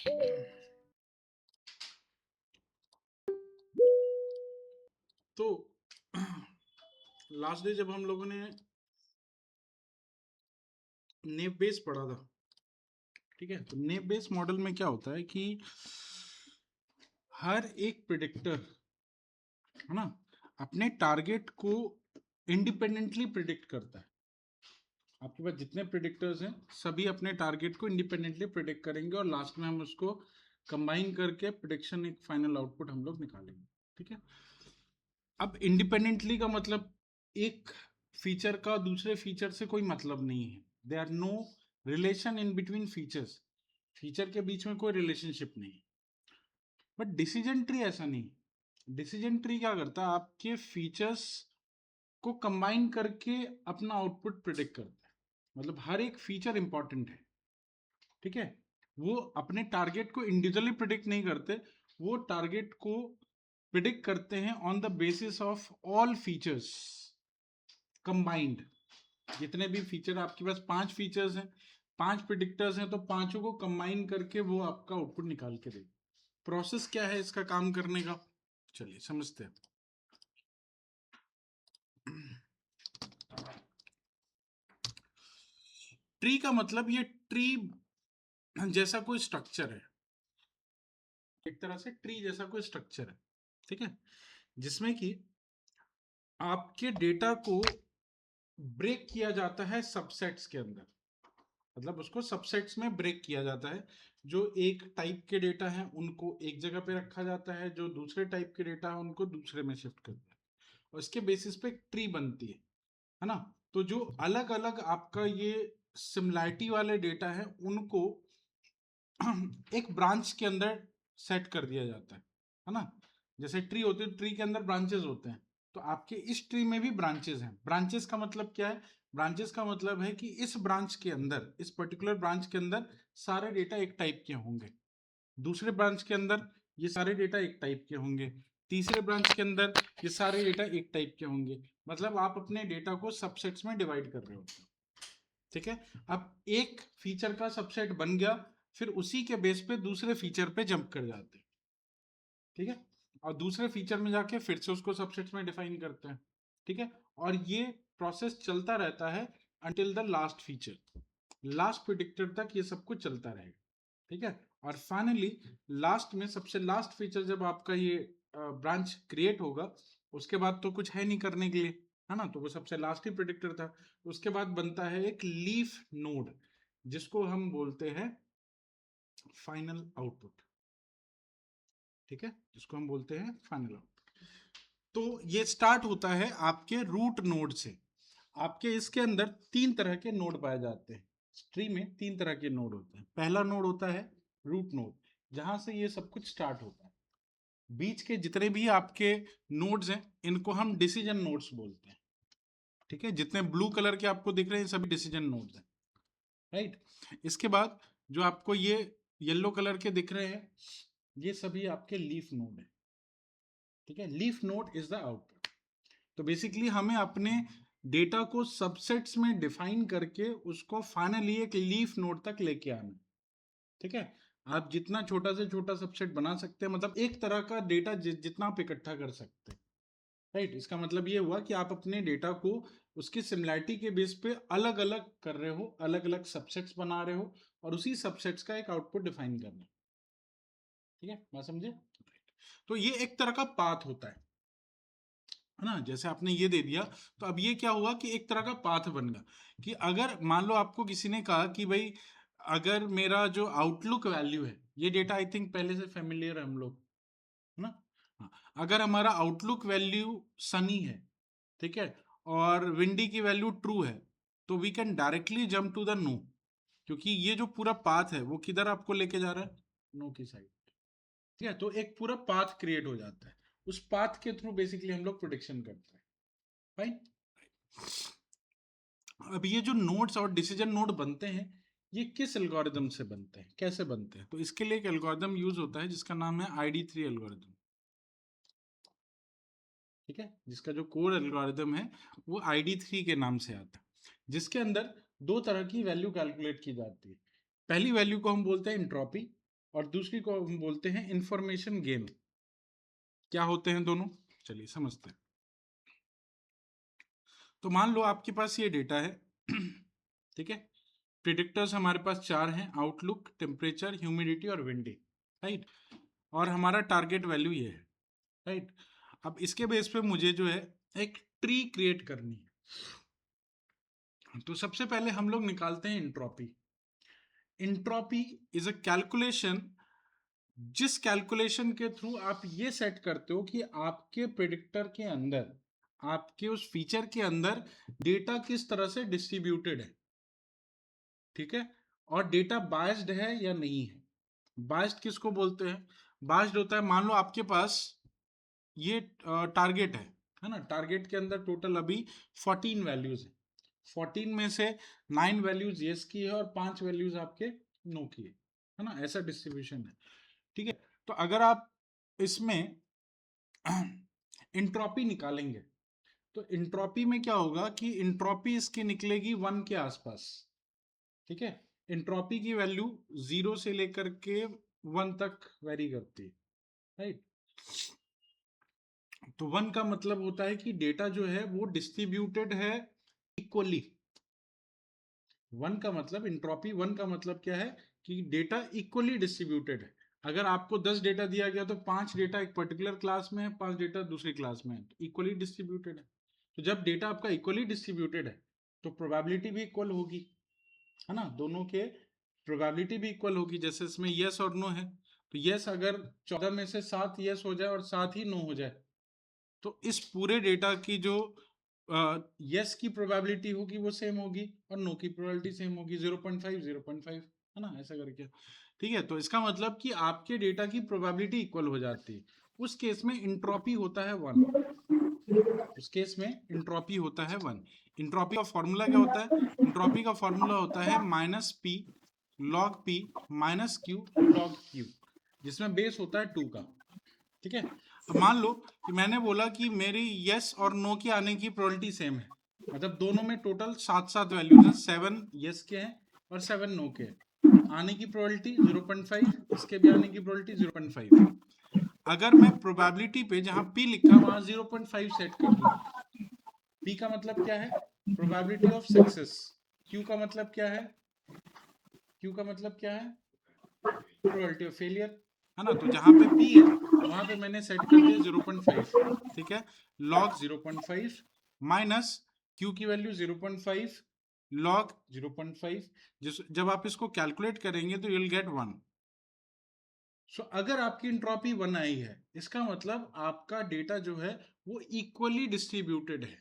तो last day जब हम लोगों ने नेव बेस पढ़ा था, ठीक है, तो नेव बेस मॉडल में क्या होता है कि हर एक प्रिडिक्टर, है ना, अपने टारगेट को इंडिपेंडेंटली प्रिडिक्ट करता है। आपके पास जितने प्रिडिक्टर्स हैं सभी अपने टारगेट को इंडिपेंडेंटली प्रिडिक्ट करेंगे और लास्ट में हम उसको कंबाइन करके प्रिडिक्शन एक फाइनल आउटपुट हम लोग निकालेंगे, ठीक है। अब इंडिपेंडेंटली का मतलब एक फीचर का दूसरे फीचर से कोई मतलब नहीं है। They are no relation in between features, feature के बीच में कोई रिलेशनशिप नहीं। बट डिसीजन ट्री ऐसा नहीं। डिसीजन ट्री क्या करता है, आपके फीचर्स को कंबाइन करके अपना आउटपुट प्रिडिक्ट करता है। मतलब हर एक फीचर इंपॉर्टेंट है, ठीक है। वो अपने टारगेट को इंडिविजुअली प्रिडिक्ट नहीं करते, वो टारगेट को प्रिडिक्ट करते हैं on the basis of all features combined. जितने भी फीचर आपके पास 5 फीचर्स हैं, 5 प्रिडिक्टर्स हैं, तो पांचों को कंबाइन करके वो आपका आउटपुट निकाल के देगा। प्रोसेस क्या है इसका काम करने का, चलिए समझते हैं। ट्री का मतलब ये ट्री जैसा कोई स्ट्रक्चर है, एक तरह से ट्री जैसा कोई स्ट्रक्चर है, ठीक है, जिसमें कि आपके डेटा को ब्रेक किया जाता है सबसेट्स के अंदर। मतलब उसको सबसेट्स में ब्रेक किया जाता है। जो एक टाइप के डेटा है उनको एक जगह पे रखा जाता है, जो दूसरे टाइप के डेटा है उनको दूसरे में शिफ्ट करता है, और इसके बेसिस पे एक ट्री बनती है ना। तो जो अलग अलग आपका ये सिमिलैरिटी वाले डेटा है उनको एक ब्रांच के अंदर सेट कर दिया जाता है ना। जैसे ट्री होती है, ट्री के अंदर ब्रांचेस होते हैं, तो आपके इस ट्री में भी ब्रांचेस हैं। ब्रांचेस का मतलब क्या है, ब्रांचेस का मतलब है कि इस ब्रांच के अंदर, इस पर्टिकुलर ब्रांच के अंदर सारे डेटा एक टाइप के होंगे, दूसरे ब्रांच के अंदर ये सारे डेटा एक टाइप के होंगे, तीसरे ब्रांच के अंदर ये सारे डेटा एक टाइप के होंगे। मतलब आप अपने डेटा को सबसेट्स में डिवाइड कर रहे होते हो, ठीक है। अब एक फीचर का सबसेट बन गया, फिर उसी के बेस पे दूसरे फीचर पे जंप कर जाते हैं, ठीक है, और दूसरे फीचर में जाके फिर से उसको सबसेट्स में डिफाइन करते हैं, ठीक है। और ये प्रोसेस चलता रहता है until the last feature, last predictor तक ये सब कुछ चलता रहेगा, ठीक है। और फाइनली लास्ट में सबसे लास्ट फीचर जब आपका ये ब्रांच क्रिएट होगा, उसके बाद तो कुछ है नहीं करने के लिए, है ना, तो वो सबसे लास्ट ही प्रिडिक्टर था। उसके बाद बनता है एक लीफ नोड, जिसको हम बोलते हैं फाइनल आउटपुट, ठीक है, जिसको हम बोलते हैं फाइनल आउटपुट। तो ये स्टार्ट होता है आपके रूट नोड से। आपके इसके अंदर 3 तरह के नोड पाए जाते हैं। ट्री में 3 तरह के नोड होते हैं। पहला नोड होता है रूट नोड, जहां से ये सब कुछ स्टार्ट होता है। बीच के जितने भी आपके नोड्स हैं इनको हम डिसीजन नोड्स बोलते हैं, ठीक है। जितने ब्लू कलर के आपको दिख रहे हैं सभी डिसीजन नोड्स हैं, राइट। इसके बाद जो आपको ये येलो कलर के दिख रहे हैं ये सभी आपके लीफ नोड है, ठीक है। Leaf node is the output. तो बेसिकली हमें अपने डेटा को सबसेट्स में डिफाइन करके उसको फाइनली एक लीफ नोड तक लेके आना, ठीक है। आप जितना छोटा से छोटा सबसेट बना सकते हैं, मतलब एक तरह का डेटा जितना आप इकट्ठा कर सकते हैं, राइट। इसका मतलब ये हुआ कि आप अपने डेटा को उसकी सिमिलैरिटी के बेस पे अलग अलग कर रहे हो, अलग अलग सबसेट्स बना रहे हो, और उसी सबसेट्स का एक आउटपुट डिफाइन कर रहे हो, ठीक है, बात समझे। तो ये एक तरह का पाथ होता है ना। जैसे आपने ये दे दिया, तो अब ये क्या हुआ कि एक तरह का पाथ बन गया कि अगर मान लो आपको किसी ने कहा कि भाई अगर मेरा जो आउटलुक वैल्यू है, ये डेटा आई थिंक पहले से फेमिलियर है हम लोग, है ना। हाँ, अगर हमारा आउटलुक वैल्यू सनी है, ठीक है, और विंडी की वैल्यू ट्रू है, तो we can directly jump to the no, क्योंकि ये जो पूरा पाथ है वो किधर आपको लेके जा रहा है, नो की साइड, ठीक है। तो एक पूरा पाथ क्रिएट हो जाता है, उस पाथ के थ्रू बेसिकली हम लोग प्रोडिक्शन करते हैं, राइट। अब ये जो नोड्स और डिसीजन नोड बनते हैं, ये किस एल्गोरिदम से बनते हैं, कैसे बनते हैं, तो इसके लिए एक एल्गोरिदम यूज होता है जिसका नाम है ID3 एल्गोरिदम, ठीक है। जिसका जो कोर एल्गोरिदम है वो ID3 के नाम से आता है, जिसके अंदर 2 तरह की वैल्यू कैलकुलेट की जाती है। पहली वैल्यू को हम बोलते हैं इंट्रोपी, और दूसरी को हम बोलते हैं इंफॉर्मेशन गेन। क्या होते हैं दोनों, चलिए समझते हैं। तो मान लो आपके पास ये डेटा है, ठीक है। प्रिडिक्टर्स हमारे पास 4 हैं, आउटलुक, टेम्परेचर, ह्यूमिडिटी और विंडी, राइट। और हमारा टारगेट वैल्यू ये है, राइट। अब इसके बेस पे मुझे जो है एक ट्री क्रिएट करनी है। तो सबसे पहले हम लोग निकालते हैं entropy. Entropy is a calculation, जिस कैलकुलेशन के थ्रू आप ये सेट करते हो कि आपके प्रेडिक्टर के अंदर, आपके उस फीचर के अंदर डेटा किस तरह से डिस्ट्रीब्यूटेड है, ठीक है। और डेटा बायस्ड है या नहीं है। बायस्ड किसको बोलते हैं, बायस्ड होता है, मान लो आपके पास ये टारगेट है ना। टारगेट के अंदर टोटल अभी 14 वैल्यूज है। 14 में से 9 वैल्यूज यस की है और 5 वैल्यूज आपके नो की है ना। ऐसा डिस्ट्रीब्यूशन है, ठीक है। तो अगर आप इसमें इंट्रोपी निकालेंगे तो इंट्रोपी में क्या होगा कि इंट्रोपी इसकी निकलेगी 1 के आसपास, ठीक है। इंट्रोपी की वैल्यू 0 से लेकर के 1 तक वेरी करती है, राइट। तो 1 का मतलब होता है कि डेटा जो है वो डिस्ट्रीब्यूटेड है इक्वली। 1 का मतलब, इंट्रोपी 1 का मतलब क्या है कि डेटा इक्वली डिस्ट्रीब्यूटेड है। अगर आपको 10 डेटा दिया गया तो 5 डेटा एक पर्टिकुलर क्लास में है, 5 डेटा दूसरी क्लास में है, तो इक्वली डिस्ट्रीब्यूटेड है। तो जब डेटा आपका इक्वली डिस्ट्रीब्यूटेड है तो प्रोबेबिलिटी भी इक्वल होगी, है ना। दोनों के प्रोबेबिलिटी भी इक्वल होगी। जैसे इसमें यस और नो है, तो यस अगर 14 में से 7 यस हो जाए और 7 ही नो हो जाए तो इस पूरे डेटा की जो यस की प्रोबेबिलिटी होगी वो सेम होगी और नो की प्रोबेबिलिटी सेम होगी, 0.5 0.5, है ना, ऐसा करके, ठीक है। तो इसका मतलब कि आपके डेटा की प्रोबेबिलिटी इक्वल हो जाती है। उस केस में इंट्रोपी होता है 1। उस केस में इंट्रोपी होता है 1। इंट्रोपी का फॉर्मूला क्या होता है, इंट्रोपी का फॉर्मूला होता है -p log p -q log q, जिसमें बेस होता है 2 का, ठीक है। अब मान लो कि मैंने बोला कि मेरी यस और नो के आने की प्रोबेबिलिटी सेम है, मतलब दोनों में टोटल 7 वैल्यूज हैं, 7 यस के हैं और 7 नो के हैं। आने की प्रोबेबिलिटी 0.5, इसके भी आने की प्रोबेबिलिटी 0.5। अगर मैं प्रोबेबिलिटी पे जहां p लिखा वहां 0.5 सेट कर दूं, p का मतलब क्या है, प्रोबेबिलिटी ऑफ सक्सेस। q का मतलब क्या है, q का मतलब क्या है, प्रोबेबिलिटी ऑफ फेलियर, है ना। तो जहां पे p है वहां पे मैंने सेट कर दिया 0.5, ठीक है। log 0.5 माइनस q की वैल्यू 0.5 log 0.5। जब आप इसको कैलकुलेट करेंगे तो you'll get 1। सो अगर आपकी इंट्रोपी 1 आई है, इसका मतलब आपका डेटा जो है वो इक्वली डिस्ट्रीब्यूटेड है,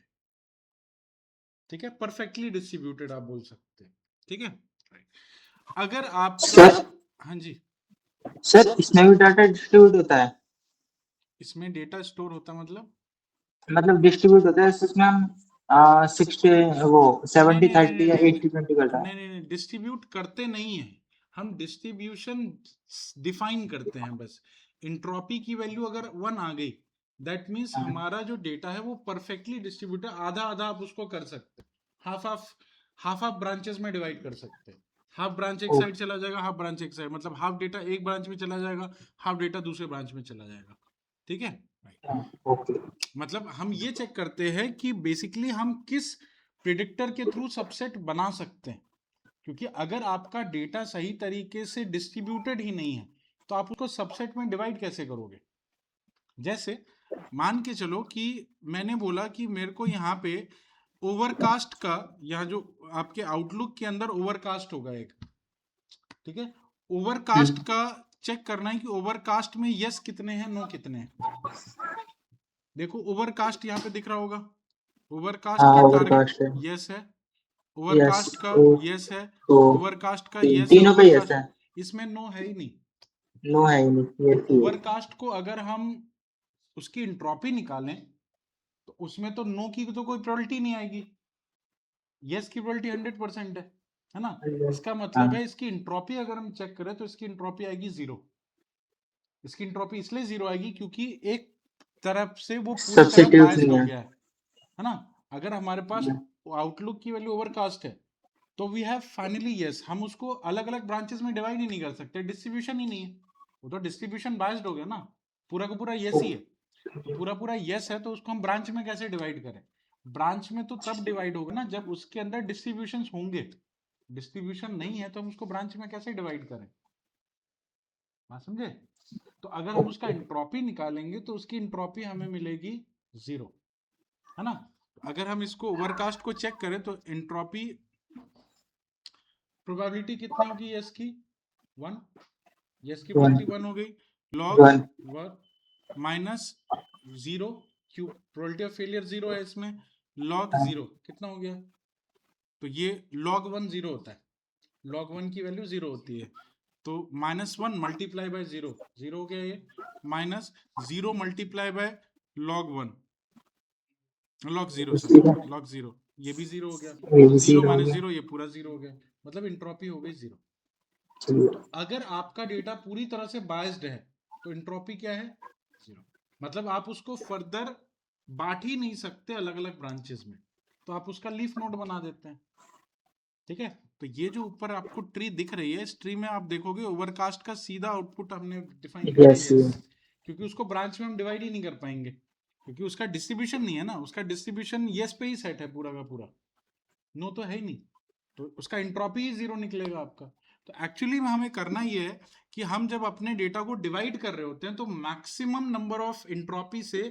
ठीक है। परफेक्टली डिस्ट्रीब्यूटेड आप बोल सकते हैं, ठीक है। अगर आपका, सर हाँ जी, सर इसमें भी डाटा डिस्ट्रीब्यूट होता है, इसमें डेटा स्टोर होता मतलब डिस्ट्रीब्यूट होता है इसमें हम 60 वो नहीं 70 नहीं नहीं 30 या नहीं नहीं 80-20 करता है। नहीं नहीं नहीं, डिस्ट्रीब्यूट करते नहीं है, हम डिस्ट्रीब्यूशन डिफाइन करते हैं बस। इंट्रोपी की वैल्यू अगर 1 आ गई, दैट मीन्स हमारा जो डेटा है वो परफेक्टली डिस्ट्रीब्यूटेड, आधा आधा आप उसको कर सकते हैं, हाफ हाफ हाफ ब्रांचेस में डिवाइड कर सकते हैं। हाफ ब्रांच एक साइड चला जाएगा, हाफ ब्रांच एक साइड, मतलब हाफ डेटा एक ब्रांच में चला जाएगा, हाफ डेटा दूसरे ब्रांच में चला जाएगा, ठीक है। ओके मतलब हम ये चेक करते हैं कि बेसिकली हम किस प्रिडिक्टर के थ्रू सबसेट बना सकते हैं, क्योंकि अगर आपका डेटा सही तरीके से डिस्ट्रीब्यूटेड ही नहीं है तो आप उसको सबसेट में डिवाइड कैसे करोगे। जैसे मान के चलो कि मैंने बोला कि मेरे को यहाँ पे ओवरकास्ट का, यहाँ जो आपके आउटलुक के अंदर ओवरकास्ट होगा एक, ठीक है। ओवरकास्ट का चेक करना है कि ओवरकास्ट में यस कितने हैं, नो कितने हैं। देखो ओवरकास्ट यहाँ पे दिख रहा होगा, ओवरकास्ट हाँ का टारगेट ओवरकास्ट है यस है, यस ओवरकास्ट का तो यस है, तो ओवरकास्ट का यस है, तीनों पे यस ओवरकास्ट, है, इसमें नो है ही नहीं। नो है ही नहीं ये तो ही है। ओवरकास्ट को अगर हम उसकी इंट्रोपी निकालें तो उसमें तो नो की तो कोई प्रोबेबिलिटी नहीं आएगी, यस की प्रोबेबिलिटी 100% है ना। इसका मतलब हाँ है इसकी इंट्रोपी अगर हम चेक करें तो इसकी इंट्रोपी आएगी 0। इसकी इंट्रोपी इसलिए 0 आएगी क्योंकि एक तरफ से वो पूरी तरह सब्स्टिट्यूट बायस्ड नहीं हो है। गया है ना। अगर हमारे पास आउटलुक की वैल्यू ओवरकास्ट है तो वी हैव फाइनली यस, हम उसको अलग अलग ब्रांचेस में डिवाइड ही नहीं कर सकते, डिस्ट्रीब्यूशन ही नहीं है, वो तो डिस्ट्रीब्यूशन बायस्ड हो गया ना, पूरा का पूरा यस ही है, तो पूरा पूरा यस है, तो उसको हम ब्रांच में कैसे डिवाइड करें? ब्रांच में तो तब डिवाइड होगा ना जब उसके अंदर डिस्ट्रीब्यूशन होंगे, डिस्ट्रीब्यूशन नहीं है तो हम उसको ब्रांच में कैसे डिवाइड करें? बात समझे? तो अगर हम उसका इंट्रोपी निकालेंगे तो उसकी इंट्रोपी हमें मिलेगी 0, है ना? अगर हम इसको ओवरकास्ट को चेक करें तो इंट्रोपी प्रोबेबिलिटी कितनी होगी यस की? 1, यस की प्रोबेबिलिटी 1 हो गई, लॉग 1 माइनस 0, क्यों प्रोबेबिलिटी ऑफ फेलियर 0 है इसमें, लॉग 0 कितना हो गया? तो ये log 1 0 होता है, log 1 की वैल्यू 0 होती है, तो -1 मल्टीप्लाई बाय 0, 0 हो गया ये, minus 0 multiply by log 1, log 0 sorry, log 0, ये भी 0 हो गया, तो 0 माइनस 0 ये पूरा 0 हो गया, मतलब इंट्रोपी हो गई 0। तो अगर आपका डेटा पूरी तरह से बायस्ड है तो इंट्रोपी क्या है? 0। मतलब आप उसको फर्दर बांट ही नहीं सकते अलग अलग ब्रांचेस में, तो आप उसका लीफ नोड बना देते हैं, ठीक है? तो ये जो ऊपर आपको ट्री दिख रही है, इस ट्री में आप देखोगे ओवरकास्ट का सीधा आउटपुट हमने डिफाइन किया है यस, क्योंकि उसको ब्रांच में हम डिवाइड ही नहीं कर पाएंगे, क्योंकि उसका डिस्ट्रीब्यूशन नहीं है ना, उसका डिस्ट्रीब्यूशन यस पे ही सेट है पूरा का पूरा, नो तो है ही नहीं, तो उसका इंट्रोपी ही 0 निकलेगा आपका। तो एक्चुअली में हमें करना ये है कि हम जब अपने डेटा को डिवाइड कर रहे होते हैं तो मैक्सिमम नंबर ऑफ इंट्रोपी से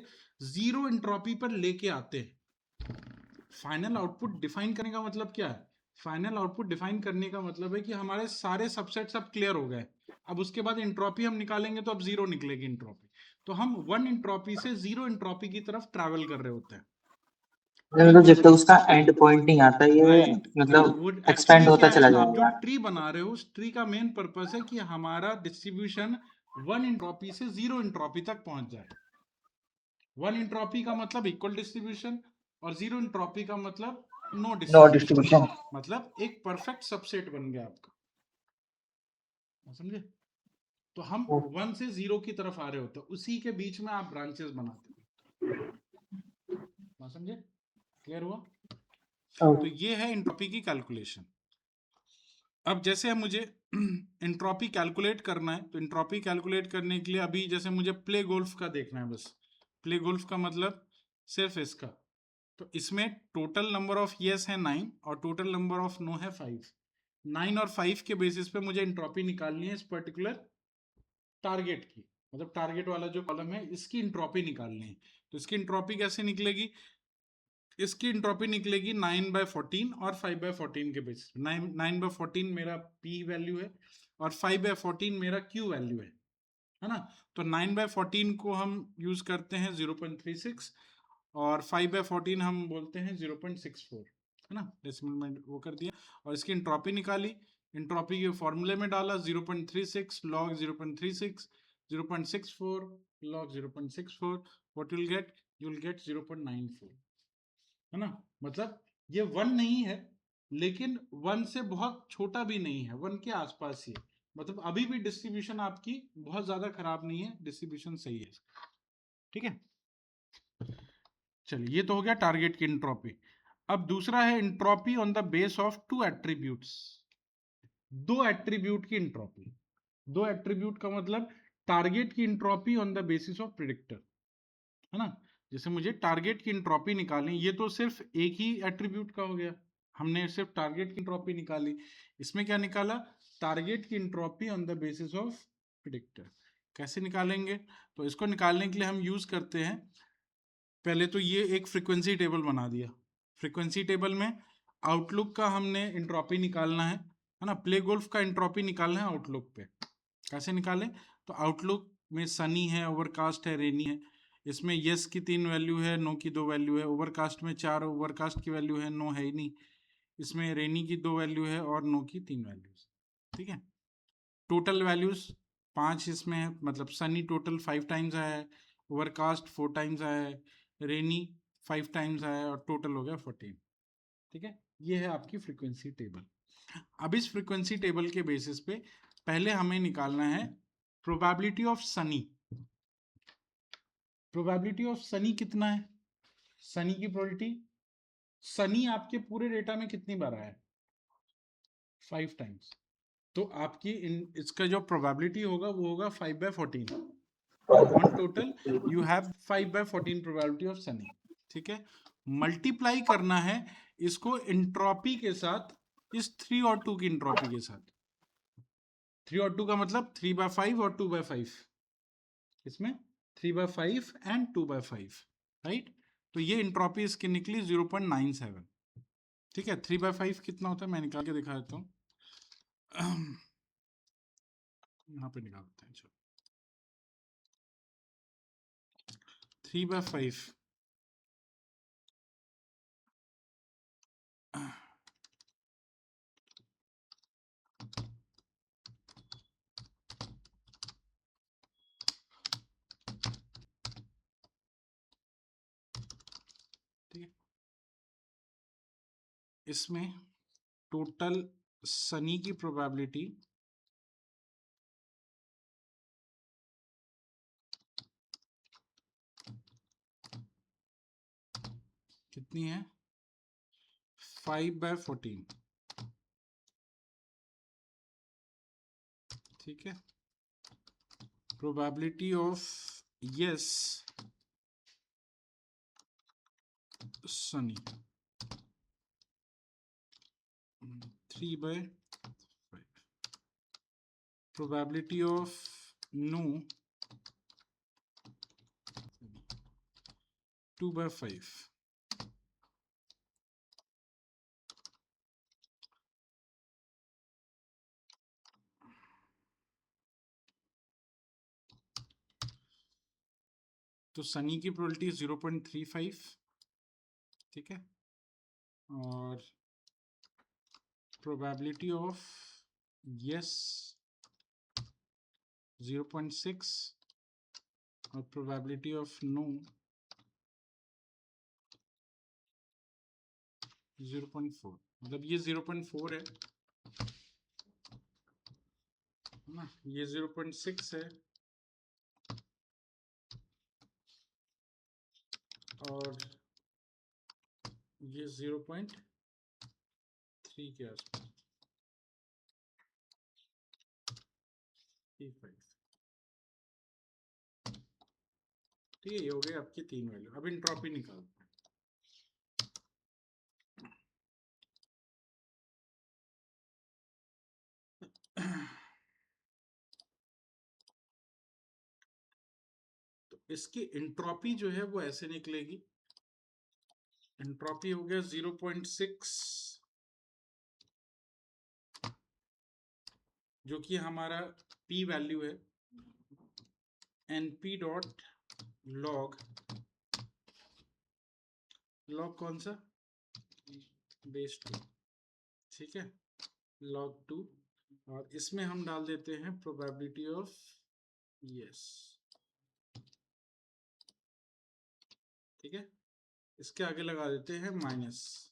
0 इंट्रोपी पर लेके आते हैं। फाइनल आउटपुट डिफाइन करने का मतलब क्या है? फाइनल आउटपुट डिफाइन करने का मतलब है कि हमारे सारे सबसेट्स अब क्लियर हो गए, अब उसके बाद इंट्रोपी हम निकालेंगे तो अब 0 निकलेगी इंट्रोपी, तो हम 1 इंट्रोपी से 0 इंट्रोपी की तरफ ट्रैवल कर रहे होते हैं। मतलब जब तक उसका एंड पॉइंट नहीं आता ये राइट, मतलब वो एक्सपेंड एक्चुअली होता क्या चला है, आप जो जाएगा। ट्री बना रहे हो उस ट्री का मेन पर्पस है कि हमारा डिस्ट्रीब्यूशन 1 इंट्रोपी से 0 इंट्रोपी तक पहुंच जाए। 1 इंट्रोपी का मतलब इक्वल डिस्ट्रीब्यूशन, और 0 इंट्रोपी का मतलब नो नो डिस्ट्रीब्यूशन, डिस्ट्रीब्यूशन। मतलब एक परफेक्ट सबसेट बन गया आपका, समझे? तो हम 1 से 0 की तरफ आ रहे होते हैं, उसी के बीच में आप ब्रांचेस बनाते हो, समझे? क्लियर हुआ? तो ये है इंट्रोपी की कैलकुलेशन। अब जैसे मुझे इंट्रोपी कैलकुलेट करना है, तो इंट्रोपी कैलकुलेट करने के लिए अभी जैसे मुझे प्ले गोल्फ का देखना है, बस प्ले गोल्फ का मतलब सिर्फ इसका, तो इसमें टोटल नंबर ऑफ यस है 9 और टोटल नंबर ऑफ नो है 5। 9 और 5 के बेसिस पे मुझे इंट्रोपी निकालनी है इस पर्टिकुलर टारगेट की, मतलब टारगेट वाला जो कॉलम है इसकी इंट्रोपी निकालनी है। तो इसकी इंट्रोपी कैसे निकलेगी? इसकी इंट्रोपी निकलेगी 9/14 और 5/14 के बेसिस। 9/14 मेरा P वैल्यू है और 5/14 मेरा Q वैल्यू है ना? तो 9/14 को हम यूज करते हैं 0.36 और 5/14 हम बोलते हैं 0.64, है ना? डेसिमल में वो कर दिया और इसकी इंट्रोपी निकाली, इंट्रोपी के फॉर्मूले में डाला 0.36 log 0.36, 0.64 log 0.64, what you'll get 0.94, है ना? मतलब ये 1 नहीं है, लेकिन 1 से बहुत छोटा भी नहीं है, 1 के आसपास ही है, मतलब अभी भी डिस्ट्रीब्यूशन आपकी बहुत ज्यादा खराब नहीं है, डिस्ट्रीब्यूशन सही है, ठीक है? चलिए, ये तो हो गया टारगेट की इंट्रोपी। अब दूसरा है entropy on the base of 2 attributes. 2 attribute की इंट्रोपी, 2 एट्रीब्यूट का मतलब टारगेट की entropy on the basis of predictor, है ना? जैसे मुझे टारगेट की इंट्रोपी निकालनी, ये तो सिर्फ एक ही एट्रीब्यूट का हो गया, हमने सिर्फ टारगेट की इंट्रोपी निकाली। इसमें क्या निकाला? टारगेट की entropy on the basis of predictor. कैसे निकालेंगे? तो इसको निकालने के लिए हम यूज करते हैं, पहले तो ये एक फ्रीक्वेंसी टेबल बना दिया। फ्रीक्वेंसी टेबल में आउटलुक का हमने इंट्रोपी निकालना है ना? प्ले गोल्फ का इंट्रोपी निकालना है आउटलुक पे। कैसे निकालें? तो आउटलुक में सनी है, ओवरकास्ट है, रेनी है। इसमें यस की 3 वैल्यू है, नो की 2 वैल्यू है। ओवरकास्ट में 4 ओवरकास्ट की वैल्यू है, नो है ही नहीं। इसमें रेनी की 2 वैल्यू है और नो की 3 वैल्यूज, ठीक है? टोटल वैल्यूज 5 इसमें है, मतलब सनी टोटल 5 टाइम्स आया है, ओवरकास्ट 4 टाइम्स आया है, रेनी 5 टाइम्स आया है और टोटल हो गया 14, ठीक है? ये है आपकी फ्रीक्वेंसी टेबल। अब इस फ्रीक्वेंसी टेबल के बेसिस पे पहले हमें निकालना है probability of Sunny. Probability of Sunny कितना है? सनी की प्रोबेबिलिटी, सनी आपके पूरे डेटा में कितनी बार आया है? 5 टाइम्स। तो आपकी इसका जो प्रोबेबिलिटी होगा वो होगा 5/14। On total you have 5/14 probability of Sunny. ठीक है, मल्टीप्लाई करना है इसको इंट्रोपी के साथ, इस 3 और 2 की इंट्रोपी के साथ। 3 और 2 का मतलब 3/5 और 2/5, इसमें 3/5 एंड 2/5, राइट। तो ये इंट्रोपी इसकी निकली 0.97। ठीक है, 3/5 कितना होता है मैं निकाल के दिखा देता हूँ। यहाँ पे निकालते हैं, चलो 3/5 ठीक है, इसमें टोटल सनी की प्रोबेबिलिटी कितनी है, 5/14। ठीक है, probability of yes sunny 3/5, probability of no 2/5। तो सनी की प्रोबेबिलिटी 0.35। ठीक है, और प्रोबेबिलिटी ऑफ यस 0.6 और प्रोबेबिलिटी ऑफ नो 0.4। मतलब ये 0.4 है ना, ये 0.6 है और ये 0.3 के आसपास। ठीक है, ये हो गए आपकी 3 वैल्यू। अब इंट्रोपी निकालते हैं। तो इसकी इंट्रोपी जो है वो ऐसे निकलेगी, इंट्रोपी हो गया 0.6, जो कि हमारा पी वैल्यू है, np डॉट लॉग, लॉग कौन सा, बेस 2। ठीक है, log 2, और इसमें हम डाल देते हैं प्रोबेबिलिटी ऑफ यस। ठीक है, इसके आगे लगा देते हैं माइनस,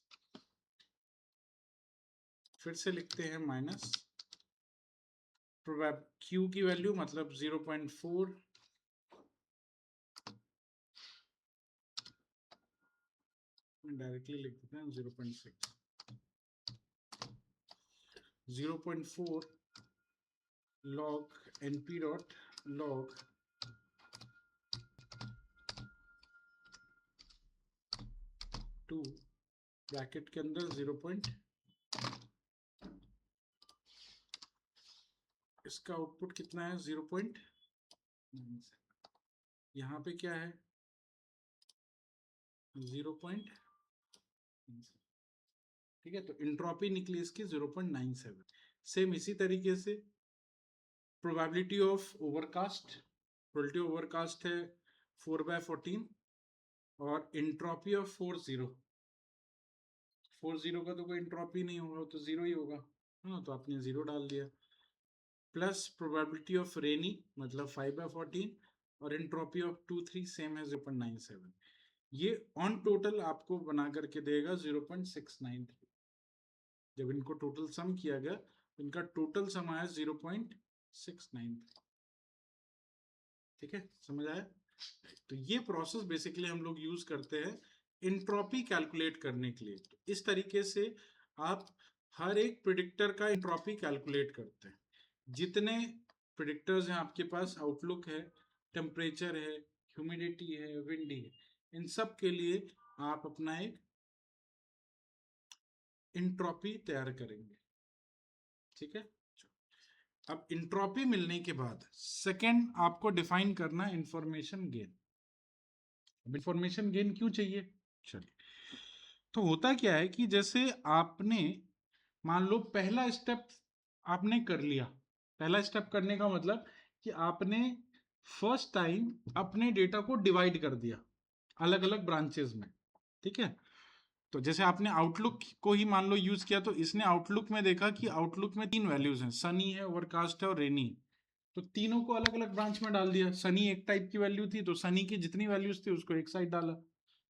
फिर से लिखते हैं माइनस क्यू की वैल्यू मतलब 0.4, डायरेक्टली लिख देते हैं 0.6, 0.4 log np dot log 2 bracket के अंदर 0. इसका आउटपुट कितना है 0.9। यहाँ पे क्या है 0. ठीक है, तो इंट्रोपी निकली इसकी 0.97। सेम इसी तरीके से probability of overcast, probability overcast है 4/14 और इंट्रोपी ऑफ 40 का तो कोई इंट्रोपी नहीं होगा, तो 0 ही होगा, हाँ, तो आपने 0 डाल दिया, प्लस प्रोबेबिलिटी ऑफ रेनी मतलब 5/14 और इंट्रोपी ऑफ 2-3 सेम है 0.97। ये ऑन टोटल आपको बना करके देगा 0.693। जब इनको टोटल सम किया गया तो इनका टोटल सम आया 0.693। ठीक है, समझ आया। तो ये प्रोसेस बेसिकली हम लोग यूज करते हैं इंट्रोपी कैलकुलेट करने के लिए। तो इस तरीके से आप हर एक प्रिडिक्टर का एंट्रोपी कैलकुलेट करते हैं। जितने प्रिडिक्टर्स हैं आपके पास, आउटलुक है, टेम्परेचर है, ह्यूमिडिटी है, विंडी है, इन सब के लिए आप अपना एक एंट्रोपी तैयार करेंगे। ठीक है, अब एंट्रोपी मिलने के बाद सेकंड आपको डिफाइन करना है इंफॉर्मेशन गेन। अब इंफॉर्मेशन गेन क्यों चाहिए? चलिए, तो होता क्या है कि जैसे आपने मान लो पहला स्टेप आपने कर लिया। पहला स्टेप करने का मतलब कि आपने फर्स्ट टाइम अपने डेटा को डिवाइड कर दिया अलग अलग ब्रांचेस में। ठीक है, तो जैसे आपने आउटलुक को ही मान लो यूज किया, तो इसने आउटलुक में देखा कि आउटलुक में 3 वैल्यूज हैं, सनी है, ओवरकास्ट है और रेनी। तो तीनों को अलग अलग ब्रांच में डाल दिया। सनी एक टाइप की वैल्यू थी तो सनी की जितनी वैल्यूज थी उसको एक साइड डाला।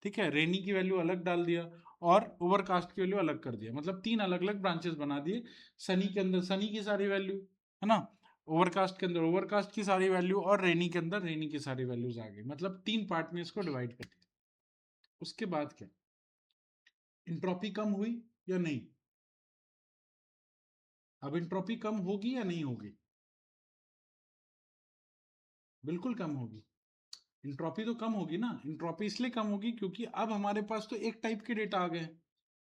ठीक है, रेनी की वैल्यू अलग डाल दिया और ओवरकास्ट की वैल्यू अलग कर दिया। मतलब 3 अलग अलग ब्रांचेस बना दिए। सनी के अंदर सनी की सारी वैल्यू, है ना, ओवरकास्ट के अंदर ओवरकास्ट की सारी वैल्यू और रेनी के अंदर रेनी की सारी वैल्यूज आ गई। मतलब 3 पार्ट में इसको डिवाइड कर दिया। उसके बाद क्या, इंट्रोपी कम हुई या नहीं? अब इंट्रोपी कम होगी या नहीं होगी? बिल्कुल कम होगी। इंट्रोपी तो कम होगी ना। इंट्रोपी इसलिए कम होगी क्योंकि अब हमारे पास तो एक टाइप के डेटा आ गए हैं।